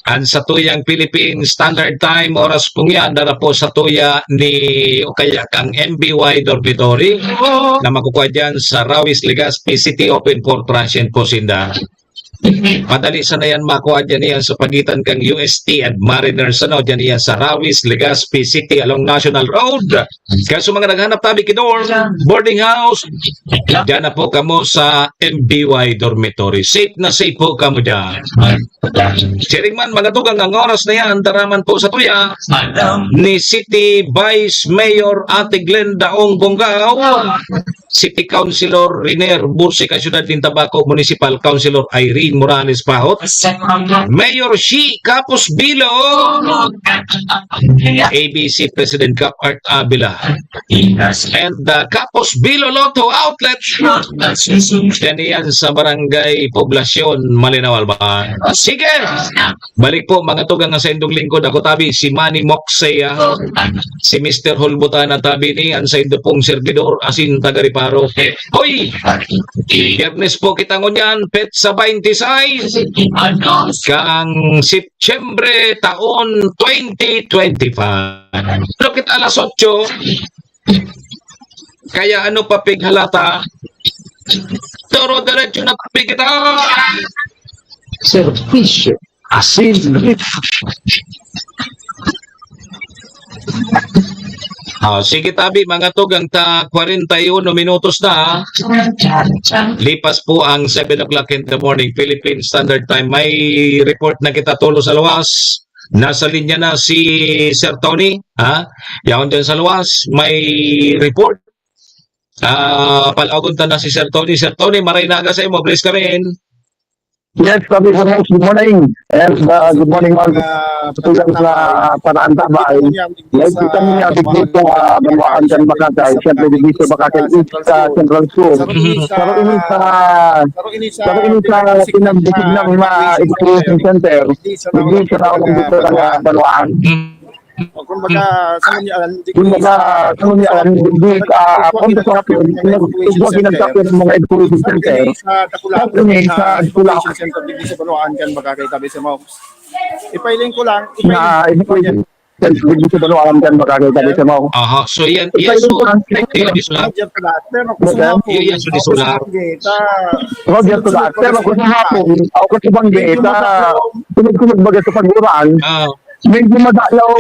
Ang sa tuyang Philippine Standard Time oras pong yan dara po sa tuya ni o kaya kang MBY Dormitory na makukuha dyan sa Rawis, Legazpi City open for transient po sinda. Madali sana yan makuha dyan yan sa pagitan kang UST at Mariners dyan yan sa Rawis, Legazpi City along National Road. Kaya sa mga naghanap tabi kinor, boarding house, dyan na po kamo sa MBY Dormitory. Safe na safe po kamo dyan. Sharing man, mga tugang ang oras na yan, daraman po sa tuya ni City Vice Mayor Ate Glenda Ong Bonggao, City Councilor Riner Bursica, Ciudad din Tabaco, Municipal Councilor Irene Morales Pahot, Mayor Shi Capos Bilo, ABC President Cap Art Abila, and the Capos Bilo Lotto Outlet. Yan yan sa Barangay Poblasyon, Malinaw, Alba. Sige! Balik po mga tugang sa indong lingkod. Ako tabi si Manny Moxea, si Mr. Hulbutan at tabi ni ang sa indo pong servidor asin tagaripa Reparo. Hoy! Biyernes po kita ngunyan, Petsa 26, kang September taon 2025. Lokit alas 8, kaya ano pa pighalata? Toro diretso na pigita! Servicio. Asin. Sige tabi, mga tugang ta 41 minutos na. Lipas po ang 7 o'clock in the morning, Philippine Standard Time. May report na kita tulo sa luwas. Nasa linya na si Sir Tony. Yaon dyan sa luwas. May report. Palagon ta na si Sir Tony. Sir Tony, maray naga sa imo. Please ka rin. Yes, sabi ko good morning. And good morning mga tulang sa Panaanda ba ay live kita niya dito Banuaan kan Makatay. Siyempre dito sa Makatay East Central School. Pero ini sa pinagdikit ng mga education center. Hindi sa raon dito sa Banuaan. Kung baga sa hindi punto sa kapit huwag ginagkapit ng mga education center sa education center dito sa Banuaan kan baga kay tabi sa Mox. Ipailing ko lang na education dito sa Banuaan kan makakita dito mo. So yan so disulat. Yan so disulat. Roger to that. Pero kung hapon, ako kasi bang data, sunod-sunod baga sa pagmuraan, medyo madalaw.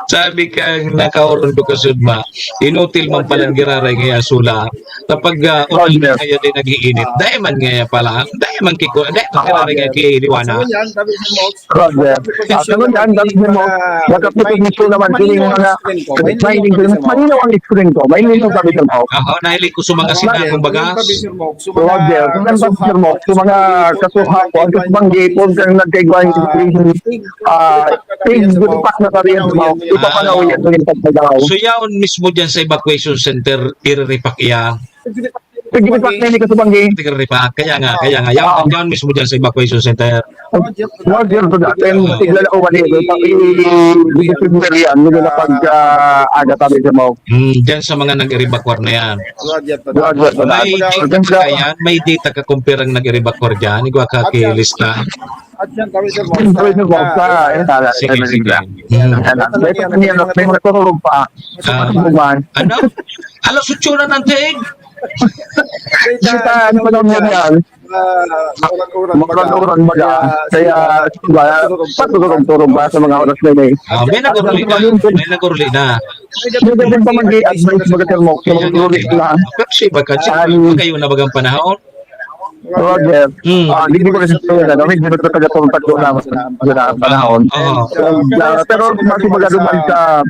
sabi kang nakauron ko kasud ba, inutil man palang giraray ngaya sula. Kapag ulang kaya din nag-iinit, dahil man ngaya pala, dahil man kiko, dahil man giraray ngaya kiliwana. Roger. Sabi yan, dami mo, magkapitog nito naman siling mga training ko. Malinaw ang screen ko, may linaw sabi ko mo. Nahilig ko sa mga sinakong bagas. Roger, kung nang pag-sir mo, sa mga kasuha ko, ang kasbanggi, kung kang nagkaigwang tigbupak na kariyan mo, ipapanaw yan ng pagpagaw. So yaon mismo dyan sa evacuation center, iriripak iya. Tigbupak na hindi kasbanggi. Iriripak, kaya nga, yaon mismo dyan sa evacuation center. Roger, to that, and tiglala ko mali, i-distributor yan, hindi na pag-aga tabi sa mo. Dyan sa mga nag-evacuate na yan. Roger, to that. May data ka compare ang nag-evacuate dyan, igwa ka kilista. At yan tabi sa Mox. Sige. May mga turulog pa. Ano? Alas 8 na ng tig? Kita, ano pa naman yan? Makuran baga. Kaya, patulog-turog ba sa mga oras na yun? May naguruli na. May ganun pa mag-i-advise magatil mo sa mga turulog na. Kasi baka kayo na bagang panahon? Roger. Hindi ko kasi ito yan. Hindi ko taga-turong tatlo na panahon. Pero kasi magaluman sa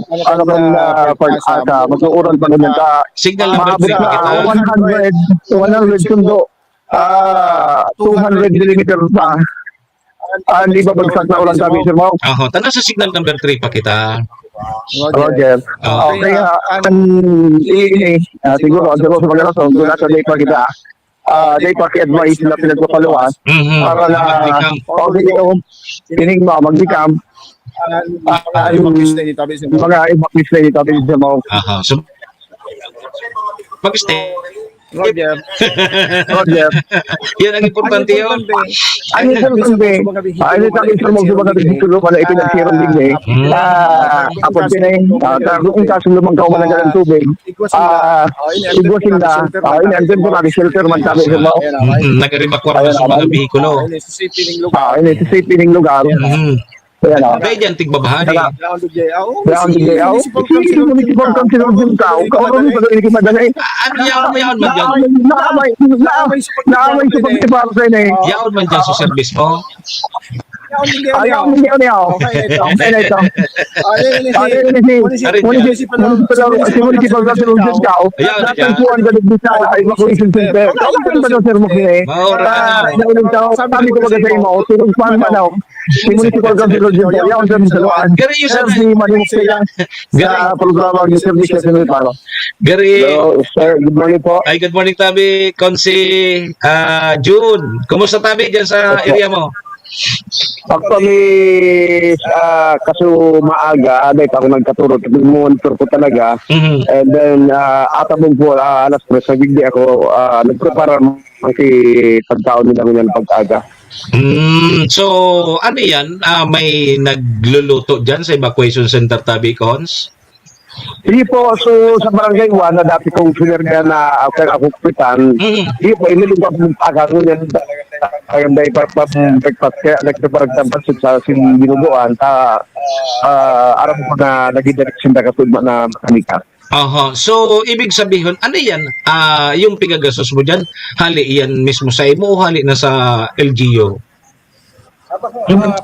ano ba na pag-asa, mag-uuran pa naman ka. Signal number 3 pa kita. 100 sundo. 200 millimeters pa. Hindi ba bagsak na ulan sabi sir mo? Tanong sa signal number 3 pa kita. Roger. Okay, siguro sa mga rason, doon natin day pa kita. Day pa ki-advise na pinagpapaluan para na tinig mo, mag-become mga evacuees na dito sa mo. So, mag-stay. Roger. Yan ang importante yun. Ano sa mga ano tabi sa mga mga dito pala ipinagsirang din apod pinay kung kaso lumang ka man ng tubig igwasin na ay nandiyan po natin shelter man tabi sa mo nag-evacuate sa mga bihikulo. Sa safety ng lugar. Bay dyan tigbabahan eh. Municipal Council din ka. Karon pa rin kimadalay. Yaon man dyan. Naamay sa pagtipar sa inay. Yaon man dyan sa service mo. Ayaw mo niyo niyo. Okay ito. Municipal Council din ka. Dapat po ang galit sa evacuation center. Karon pa daw sir mo kini. Sabi ko ba sa imo, tulong pan manaw. Municipal Council din ka. Yaon sa misaluan. Gari yung Sir, si Manimok sila sa programa ng service sa Paro. Gari. Sir, good morning po. Ay, good morning tabi. Konsi June. Kumusta tabi dyan sa area mo? Actually, kaso maaga, dahil ako nagkaturot, monitor ko talaga. Mhm. And then, atabong po, alas 3, sa bigdi ako, nagprepara kasi pagkaon nila ko yan pag-aga. So, ano yan? May nagluluto dyan sa evacuation center Tabi Cons? Hindi po, so sa barangay 1 na dati kong sinerga na ako pitan, hindi po, inilugap ng pagkaon yan. Kayang dahil breakfast, kaya nagpaparagtampansin sa sinubuan, aram ko na nag-direction na katulma na mekanika. Aha. So, ibig sabihin, ano yan? Yung pigagastos mo dyan, hali yan mismo sa imo o hali na sa LGU?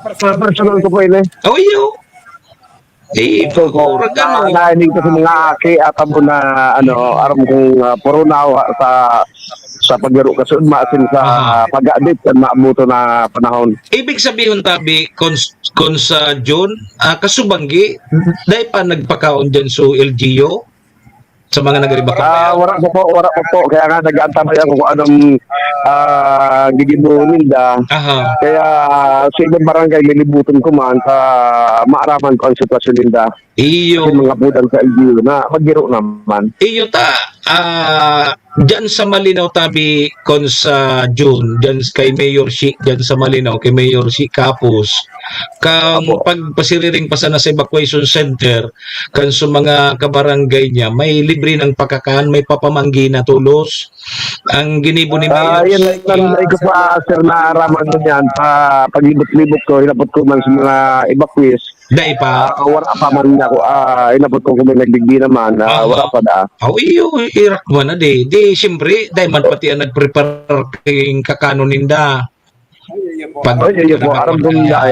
Personal ko po yun eh. Oh, iyo. So po, nainig ko sa mga aki at abo na aram kong puro nawa sa paglaro kasi maasin sa pag-adit at maabuto na panahon. Ibig sabihin, Tabi, kung sa June, kasubanggi, dahil pa nagpakaon dyan sa LGU? Sa mga nag-rebaka? Wala ko po. Kaya nga nag-aantabay ako kung anong gigibo nila. Aha. Kaya sa ibang barangay, lilibutan ko man sa maaraman ko ang sitwasyon nila. Iyo. Kasi mga budal sa LGU na maggiro naman. Iyo ta, dyan sa Malinaw, Tabi, kon sa June, dyan kay Mayor Shi, dyan sa Malinaw, kay Mayor Shi Kapus, kang pagpasiriring pa sana sa evacuation center, kan sa mga kabarangay niya, may libre ng pakakan, may papamanggi na tulos. Ang ginibo ni Mayor Yan lang ko pa, sir, na araman mo yan. Paglibot-libot ko, hinapot ko man sa mga evacuees. Dahil pa. Wala pa man ako, inabot ko kung may nagdigdi naman, wala pa da. Iyo, irak mo na di. Di, siyempre, dahil man pati ang nag-prepare kayong kakano ninda. Iyo po, aram ko nila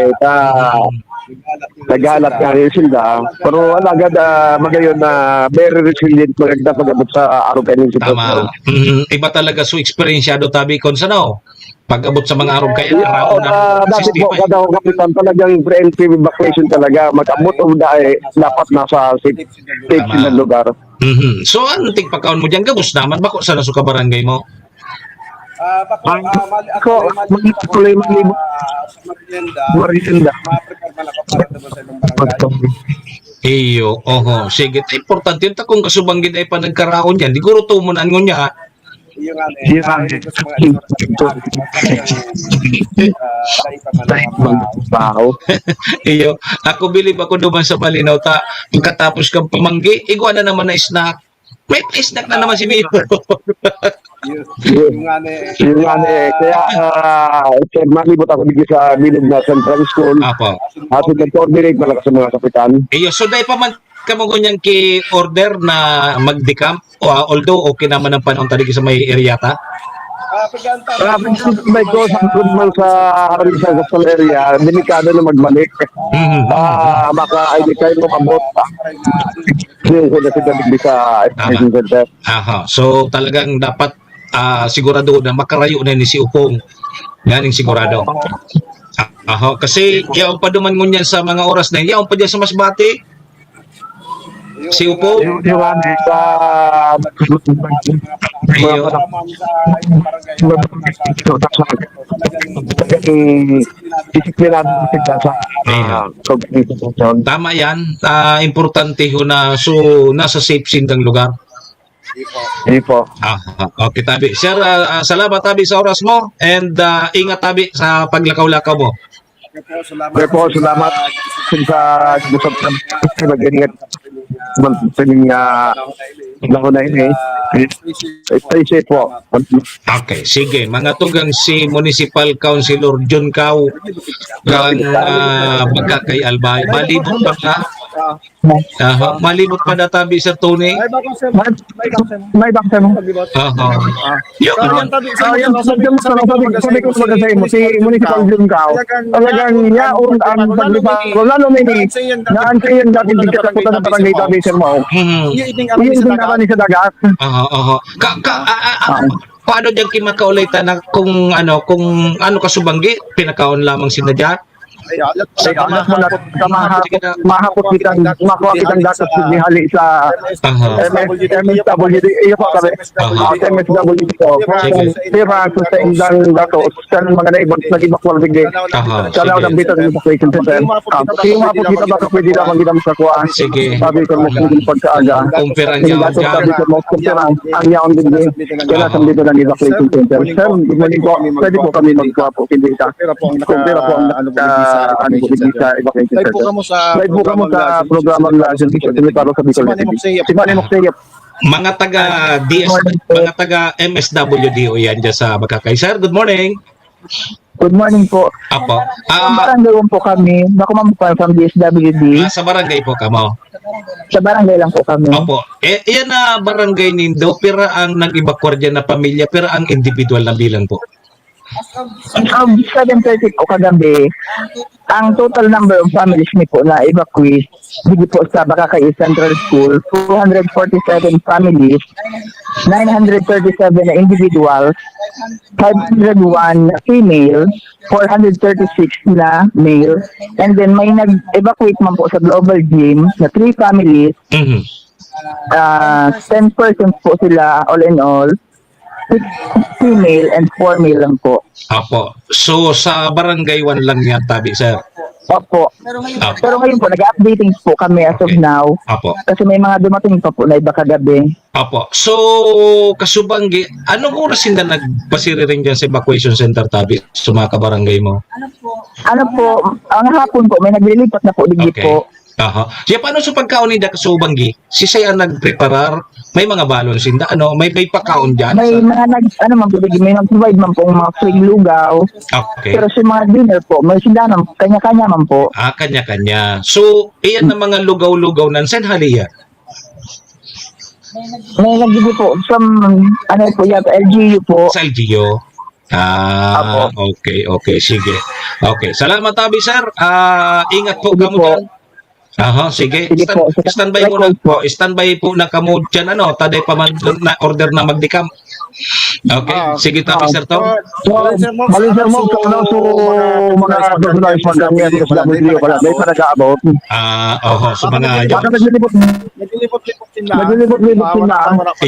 nagalat nga rin sila. Pero alagad, magayon na very resilient maganda pag-abot sa araw kayo ng Tama. Iba talaga so experiensyado, Tabi, kung sano? Pag-abot sa mga araw kayo, araw na dati po, sistema. kada ako kapitan talagang preemptive evacuation talaga. Mag-abot o dapat nasa safe na lugar. So, ano tigpakaon mo dyan? Gabos naman, bako sa naso ka barangay mo? Ako, tuloy malibot. Maritinda. Iyo, oho. Sige, importante yun. Kung kasubanggit ay pa nagkaraon yan, di guro tumunan mo niya. Iyo, ako bilib ako duman sa Malinaw ta. Pagkatapos kang pamanggi, igwa na naman na snack. May snack na naman si Mayor. Yung kaya malibot ako dito sa bilog na Central School. Apo. At nag-coordinate pala sa mga kapitan. Iyo, so dahil pa man kamo ganyang ki-order na mag-decamp, although okay naman ang panahon talaga sa may area ta? May ko sa man sa Arisa Coastal area, delikado na magbalik. Baka ID kayo mabot. Yung ko na sa exhibition center. Aha. So talagang dapat sigurado na makarayo na ni si Upong. Yan yung sigurado. Aha. Kasi yaon pa duman ngunyan sa mga oras na yaon pa dyan sa Masbate. Si Upo? Yung sa Iyo. Tama yan. Importante ho na so nasa safe sindang lugar. Hindi po. Okay, Tabi. Sir, salamat, Tabi, sa oras mo. And ingat, Tabi, sa paglakaw-lakaw mo. Okay po, salamat sa gusap na mag-ingat sa mga lahunain stay safe po. Okay, sige. Mga tugang si Municipal Councilor John Cao kang magkakay Albay. Malibot pa ka? Malibot pa na, Tabi, Sir Tony? May baksa mo. Sabi ko sa mo, si Municipal John Cao, talagang yaon ang paglipa. Lalo may naan-sayan dating tigkataputan ng barangay Tabi, Sir Mao. Yung naman sa dagat. Paano diyan kimakaulay ta na kung ano kasubanggi pinakaon lamang sinadya? alas mo na mahapot kitang makuha kitang datos ni hali sa MSWD iyo po kami MSWD ko pira sa indang datos kan mga naibot na gibakwal bigay kalaw ng bitan ng evacuation center kaya mahapot kita baka pwede naman kita makakuha sabi ko mo kung pagkaaga Kumpirang niya datos dyan. sabi ko mo kumpirang ang yaon din kaya sa dito ng evacuation center sir muli po pwede po kami magkuha po hindi ka kumpira po ang ano po hindi sa evacuation Live po center kamo sa live po kamo sa programa ng Servicio Militar sa Bicol. Si Manny Mokseyap. Mga taga DS, mga taga MSWDO yan dyan sa Makakay. Sir, good morning. Good morning po. Apo. Sa barangay po kami. Ako mampan from DSWD. Sa barangay po kamo. Sa barangay lang po kami. Opo. Yan na barangay nindo, pero ang nag-evacuate dyan na pamilya, pero ang individual na bilang po. 7:30 po kagabi, ang total number of families ni po na evacuate dito po sa Bakakay Central School, 247 families, 937 na individuals, 501 female, 436 na male, and then may nag-evacuate man po sa Global Gym na 3 families, 10 persons po sila all in all, 6 female and 4 male lang po. Apo. So, sa barangay 1 lang yan, tabi, sir. Opo. Apo. Pero ngayon po, nag-updating po kami as of now. Apo. Kasi may mga dumating pa po na iba kagabi. Apo. So, Kasubanggi, anong oras hindi nagpasiri rin dyan sa evacuation center, tabi, sa mga kabarangay mo? Ano po, ang hapon po, may naglilipat na po digit Okay. po. Aha. Siya paano sa pagkaon ni Kasubanggi? Si siya ang nagpreparar, may mga balon sinda, may pakaon dyan? May mga may nag-provide man po mga free lugaw. Okay. Pero sa mga dinner po, may sila naman, kanya-kanya man po. Kanya-kanya. So, iyan na mga lugaw-lugaw nan San Halia. May nagbibigay po, po yata, LGU po. Sa LGU. Okay, sige. Okay, salamat tabi, sir. Ingat po Sige kamo po. dyan. Aha, sige. Sige po. Standby po na po. Standby po na kamo dyan, taday pa man na order na magdikam. Okay, sige tabi, sir to. So, Malaysia mo, so mga personalized magdamihan sa WDO pala, may pa nag-aabot. So mga Baka naglilipot sila.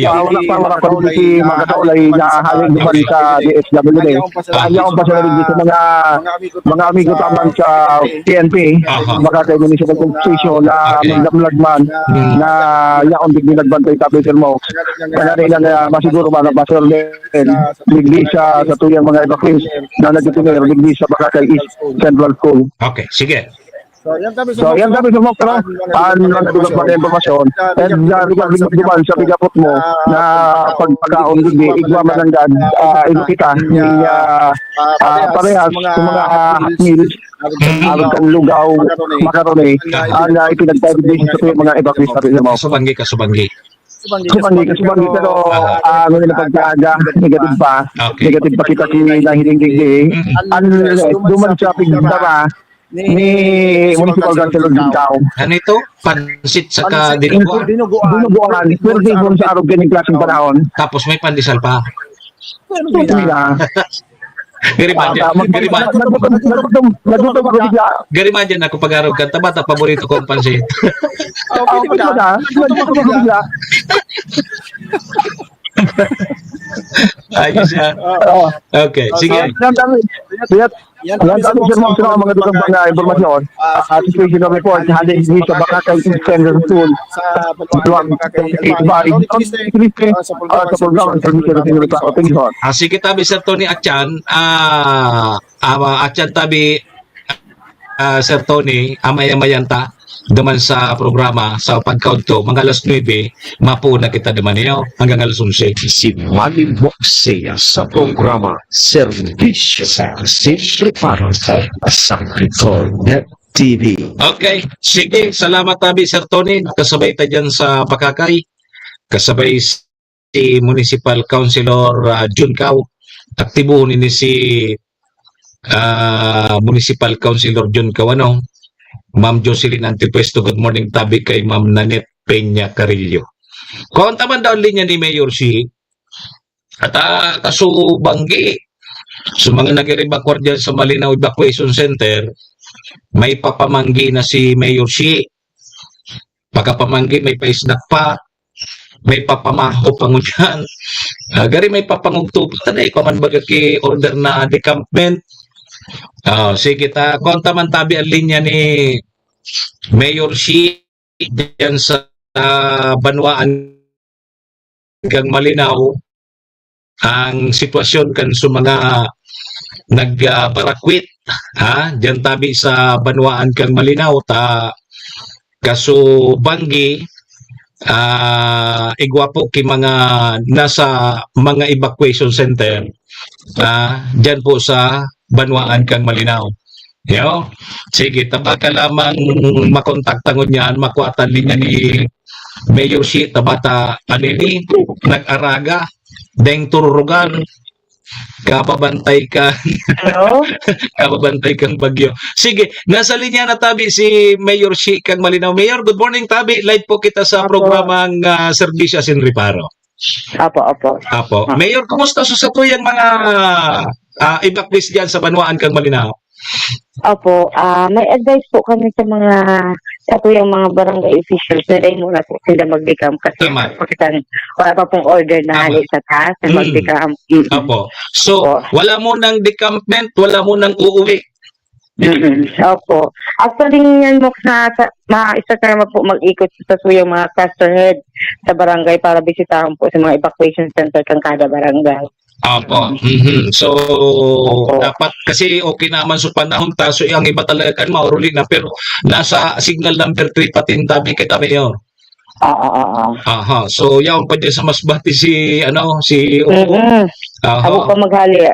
Wala pa si mga kaulay na haling duman sa DSWD. Ayaw pa sila dito mga amigo taman sa PNP. Baka kayo municipal constitution na magdamlagman na yaon din nagbantay tabi sir mo. Kaya nila na masiguro mga basol ligli sa tuyang mga evacuees na nagtitinir ligli sa Bakakay East Central School. Okay, sige. So, yan tabi sa mo, pero paano lang natulog pa na impormasyon and duman sa bigapot mo na pagpagkaon hindi igwa man ang dad kita ni parehas sa mga meals alam kang lugaw makaroni ang ipinagtagod sa mga evacuees sa mo. Kasubanggi. Subanggi, pero ano na pagkaaga, negative pa kita si nahiling duman sa pigdara ni Municipal Councilor Gintao. Ano ito? Pansit sa dinuguan, pero di doon sa arog ganyung klaseng panahon. Tapos may pandesal pa. Nagutom ako bigla. Garimadyan ako pag-araw ka. Tabata, paborito ko ang pansit. Nagutom ako bigla. Ayos yan. Okay, sige. Yan kami sir mo sa mga dutang mga impormasyon. Situation of report handing sa Bakakay Central School sa programa ng Servicio ng Militar. Sige tabi Sir Tony Achan. Achan tabi Sir Tony, amaya-mayanta daman sa programa sa pagkaunto mga alas 9 mapuna kita daman niyo hanggang alas 11. Si Manny Mokseyap sa programa Servisyo Simple para sa Bicol Net TV. Okay, sige, salamat tabi Sir Tony, kasabay ta dyan sa Bakakay, kasabay si Municipal Councilor Jun Cao, aktibo ni si Municipal Councilor Jun Cao, Ma'am Jocelyn Antipuesto, good morning tabi kay Ma'am Nanette Peña Carillo. Kung taman daw linya ni Mayor si at Kasubanggi, so mga nag-evacuate dyan sa Malinaw Evacuation Center, may papamanggi na si Mayor Shi. Pagkapamanggi, may paisnak pa. May papamaho pa mo dyan. Gari may papangugto pa na ikaman baga ki order na decampment. Sige, konta man tabi ang linya ni Mayor Shi dyan sa Banwaan kang Malinaw. Ang sitwasyon kan sa mga nagparakwit dyan tabi sa Banwaan kang Malinaw kaso Banggi igwapo ki mga nasa mga evacuation center dyan po sa Banwaan kang Malinaw. Yo, sige, tabaka lamang makontaktangon niyan, makuatan linya ni Mayor Shi, tabata anili, nag-araga, deng tururugan, kapabantay ka, kapabantay kang bagyo. Sige, nasa linya na tabi si Mayor Shi kang Malinaw. Mayor, good morning tabi, live po kita sa programang Serbisyo Sin Reparo. Apo. Mayor, kumusta sa tuyang mga evacuees dyan sa Banwaan kang Malinaw? Opo, may advice po kami sa yung mga barangay officials na rin muna po sila mag-decamp kasi wala pa pong order na halit sa taas na mag-decamp. Opo. So, wala mo ng decampment, wala mo ng uuwi. Opo. Actually, yan mo isa ka po mag-ikot sa yung mga cluster head sa barangay para bisitahan po sa mga evacuation center kang kada barangay. Opo. So, dapat kasi okay naman sa panahon taso ang iba talaga kan mauruli na pero nasa signal number 3 patin tabi kita Mayor. Aha. So, yaw pa dyan sa Masbate si Ako pa maghali.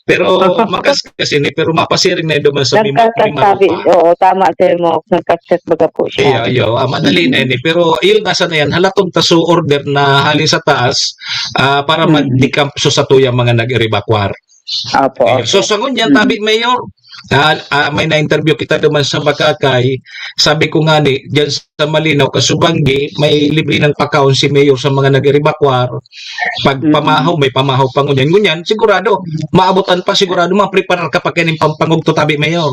Pero makas kasi ni pero mapasiring na duman sa Nagkakasabi. Oo, tama sir mo. Nagkakasas baga po siya. Madali na ni pero yun nasa na yan halatong taso order na halin sa taas para mag-decamp sa tuyang mga nag-evacuar. Opo. So sangon yan tabi Mayor. May na-interview kita naman sa Bakakay. Sabi ko nga ni, dyan sa Malinaw, Kasubanggi, may libre ng pakaon si Mayor sa mga nag-evacuar. Pag pamahaw, may pamahaw pang ngunyan, sigurado, maabutan pa sigurado, ma-prepare ka pa kaning pampangugto tabi Mayor.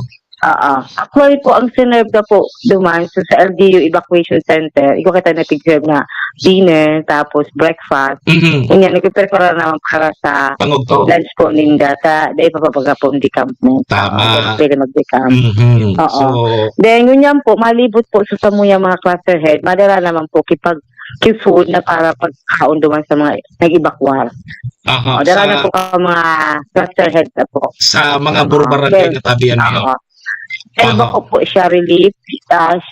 Actually po, ang sinerve na po duman sa LGU Evacuation Center, ikaw kita na-pigserve na dinner, tapos breakfast. Ganyan, nagpiprepara naman para sa pangugto. Lunch po ninda, dahil papapaga po ang decampment. Tama. Pwede mag-decamp. So, then, ganyan po, malibot po sa samuya mga cluster head, madala naman po food na para pagkaon duman sa mga nag-evacuar. Dala na po ka mga cluster head na po. Sa mga barangay na tabihan niyo. Iba ko po siya relief.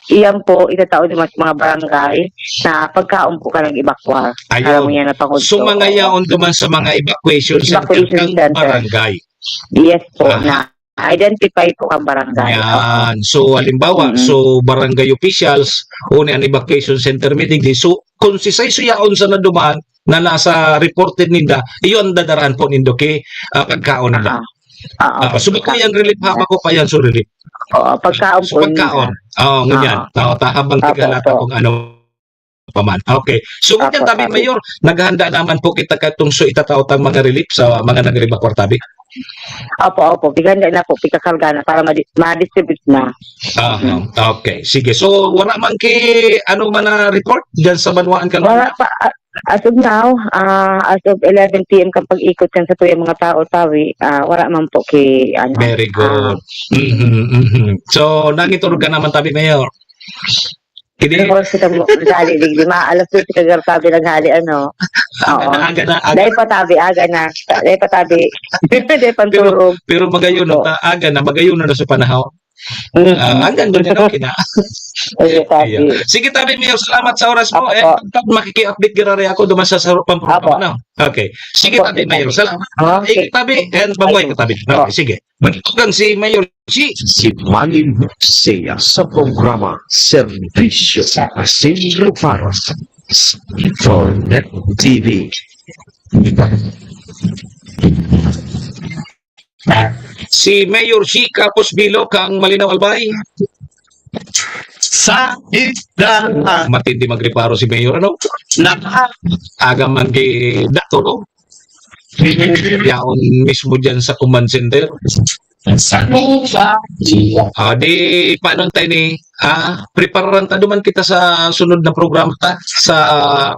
Iyan po, itatao naman sa mga barangay na pagkaon po ka nag-evacuar. Ayun. So mga yaon naman sa mga evacuation center ng barangay. Yes po, na identify po ang barangay. Yan. So halimbawa, so barangay officials, una ang evacuation center meeting. So kung si say yaon sa nadumaan na nasa reported nila, iyon dadaraan po nindo kay pagkaon nila. Subok ko yung relief hapa ko pa yan so relief. Pagkaon po. Pagkaon. Ngunyan. Habang tigalata kung ano paman. Okay. So ngunyan tabi Mayor, naghahanda naman po kita katungso itataotang mga relief sa mga nag-evacuar tabi. Opo. Biganda na po, pikakarga na para ma-distribute na. Okay. Sige. So wala man kay ano man na report dyan sa Banwaan kang Wala pa. As of now, as of 11 p.m. kapag ikot yan sa tuyang mga tao tawi, wala man po kay ano. Very good. So, nangitulog ka naman tabi Mayor. Hindi ko kita mo naghali digdi. Alas 2 ka gartabi naghali ano. Aga na. Dahil patabi, aga na. Dahil patabi. Dahil panturog. Pero magayon na, aga na, magayon na sa panahon. Hanggang doon yan, okay na. Sige tabi Mayor, salamat sa oras mo. Makiki-update girari ako duman sa pamprograma. Okay. Sige tabi Mayor, salamat. Tabi, and bamuhay ka tabi. Okay, sige. Magtugang si Mayor Si Manny Moxea sa programa Serbisyo Sin Reparo for Net TV. Si Mayor Shi Kapos Bilo kang Malinaw Albay. Sa isda matindi magreparo si Mayor aga man kay Dato Yaon mismo dyan sa command center Di paano tayo ni preparan ta duman kita sa sunod na programa ta sa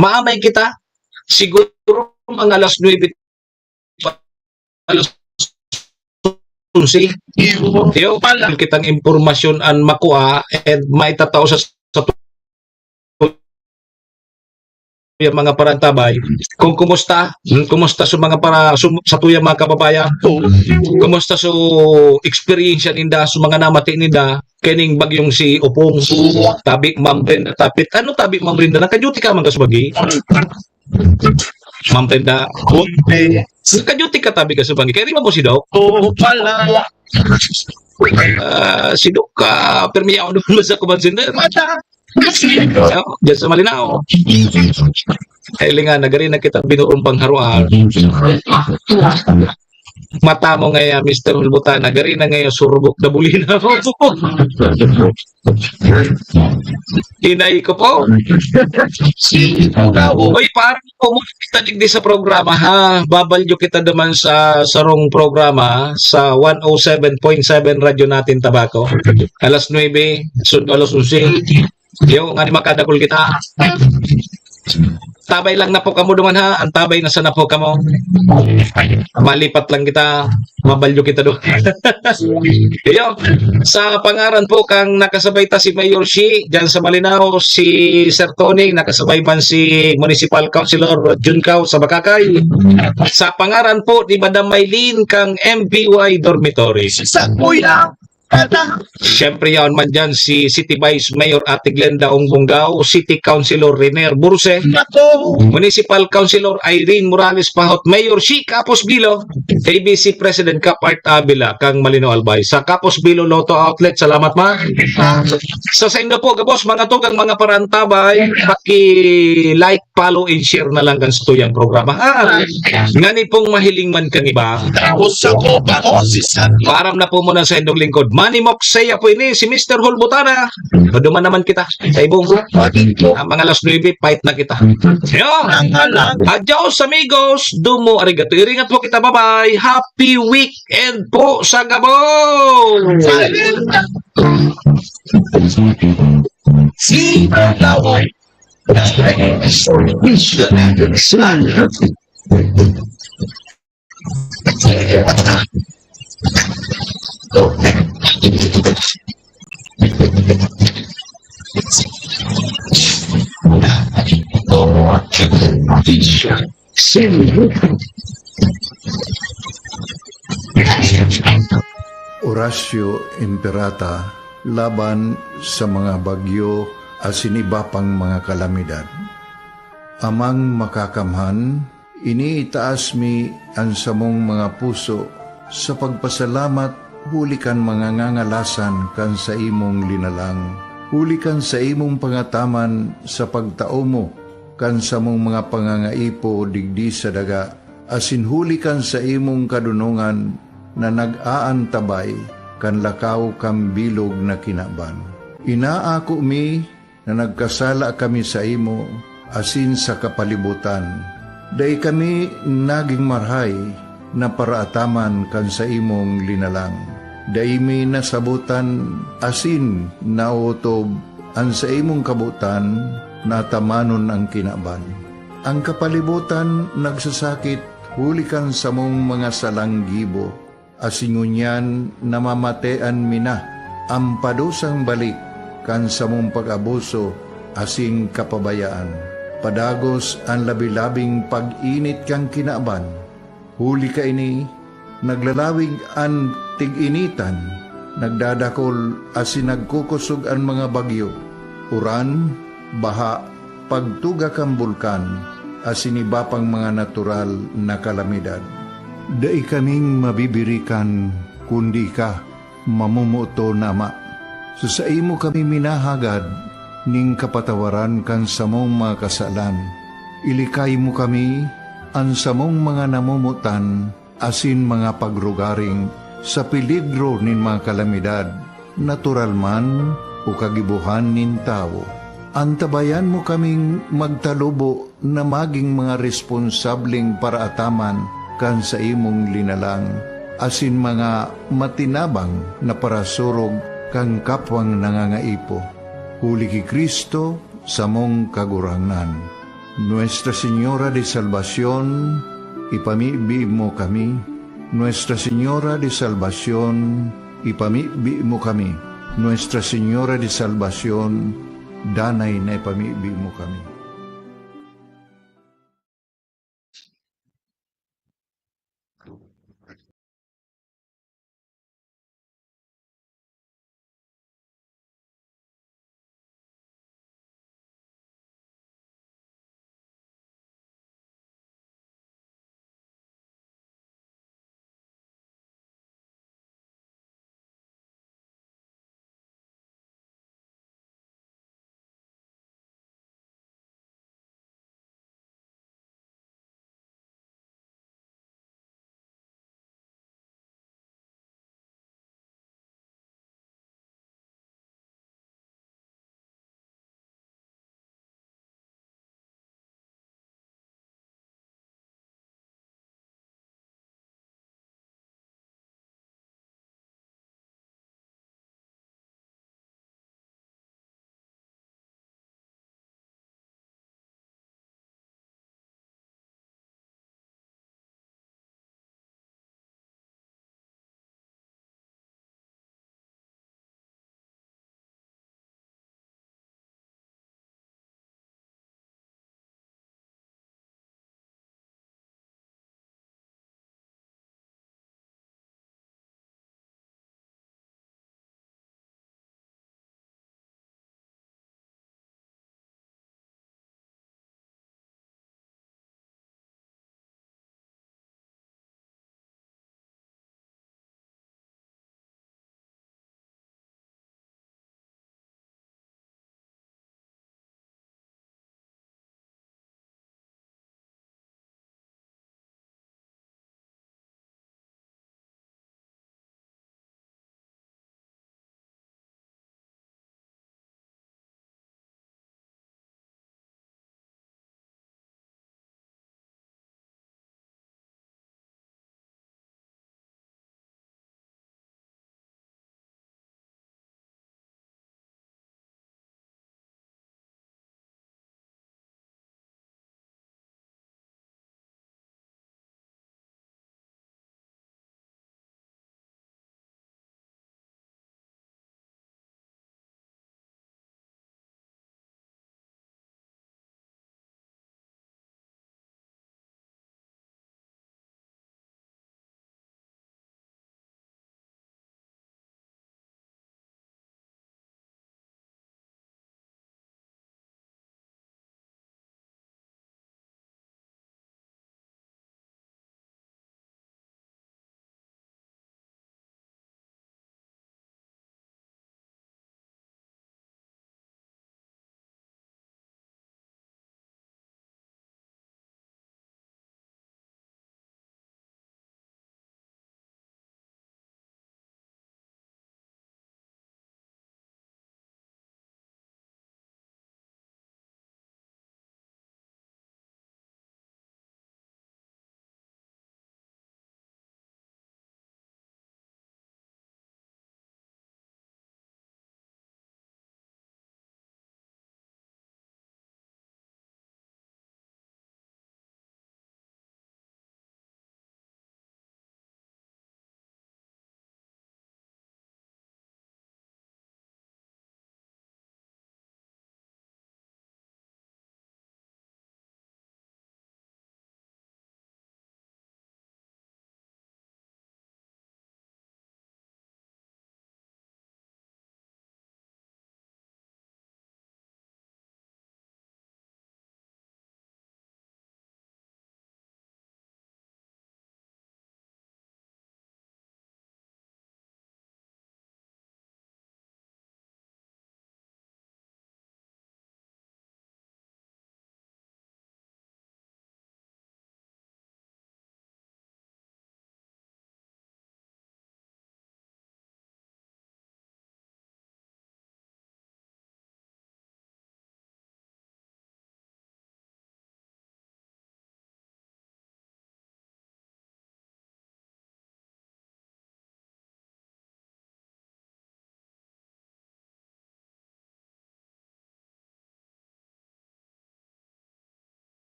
maamay kita siguro mga alas 9 alas 11 yo pala kitang impormasyon an makuha and maitatao sa yung mga parantabay kung kumusta sa mga sa tuyang mga kababayan kumusta so experience ninda sa mga namati ninda kening bagyong si Opong tabi Ma'am Brenda tapit ano tabi Ma'am Brenda nakaduty ka man kasubagi Ma'am Brenda nakaduty ka tabi kasubagi kaya rin mo si Doc pala si Doc permiyaw doon sa kumansin mata diyan sa Malinaw kailangan nagari na kita binuong pangharuan mata mo ngayon Mr. Hulbutan nagari na ngayon surbok na bulina inay ko po oy parang kita digdi sa programa ha babalyo kita naman sa sarong programa sa 107.7 radyo natin Tabaco alas 9 alas 11 yung nga di makadakol kita tabay lang na po kamo duman ha ang tabay na sana po kamo malipat lang kita mabalyo kita doon yo sa pangaran po kang nakasabay ta si Mayor Shi dyan sa Malinaw si Sir Tony nakasabay man si Municipal Councilor Juncao sa Bakakay sa pangaran po ni Madam Maylene kang MPY Dormitory sa kuya siyempre yan man dyan si City Vice Mayor Ate Glenda Ongbongao, City Councilor Renier Burse, Municipal Councilor Irene Morales Pahot, Mayor Shi Capos Bilo, ABC President Cap Art Avila, kang Malinaw Albay. Sa Capos Bilo Lotto Outlet, salamat ma. Sa inyo po, kapos, mga tugang mga parantabay, paki-like, follow, and share na lang kan sa tuyang programa. Ngani pong mahiling man kang iba. Param na po muna sa inyong lingkod. Manny Moksaya po ini, si Mr. Hulbutana. Paduman naman kita sa ibong mga alas 9, fight na kita. Yo! Adios amigos! Dumo arigato. Iringat po kita. Bye-bye! Happy weekend po sa Gabon! Horacio Imperata laban sa mga bagyo at siniba pang mga kalamidad. Amang makakamhan, iniitaas mi ang samong mga puso sa pagpasalamat hulikan mga ngangalasan kan sa imong linalang. Hulikan sa imong pangataman sa pagtao mo kan sa mong mga pangangaipo digdi sa daga. Asin hulikan sa imong kadunungan na nag-aantabay kan lakaw kang bilog na kinaban. Inaako mi na nagkasala kami sa imo asin sa kapalibutan. Day kami naging marhay na paraataman kan sa imong linalang. Daimi nasabutan asin nautob ang sa imong kabutan na tamanon ang kinaban. Ang kapalibutan nagsasakit hulikan sa mong mga salanggibo asingunyan namamatean mina ang padusang balik kan sa mong pag-abuso asing kapabayaan. Padagos ang labi-labing pag-init kang kinaban. Huli ka ini, naglalawig ang tig-initan, nagdadakol asin nagkukusog ang mga bagyo. Uran, baha, pagtuga kang bulkan, asin iba pang mga natural na kalamidad. Dai kaming mabibirikan, kundi ka, mamumuto na ama. So sa imo kami minahagad, ning kapatawaran kan samong mga kasalan. Ilikay mo kami, ang samong mga namumutan, asin mga pagrugaring, sa peligro nin mga kalamidad, natural man o kagibuhan nin tao. Antabayan mo kaming magtalubo na maging mga responsableng paraataman kan sa imong linalang, asin mga matinabang na parasurog kang kapwang nangangaipo. Huli ki Kristo sa mong kagurangnan. Nuestra Señora de Salvación, ipamibi mo kami. Nuestra Señora de Salvación, ipamibi mo kami. Nuestra Señora de Salvación, danay na ipamibi mo kami.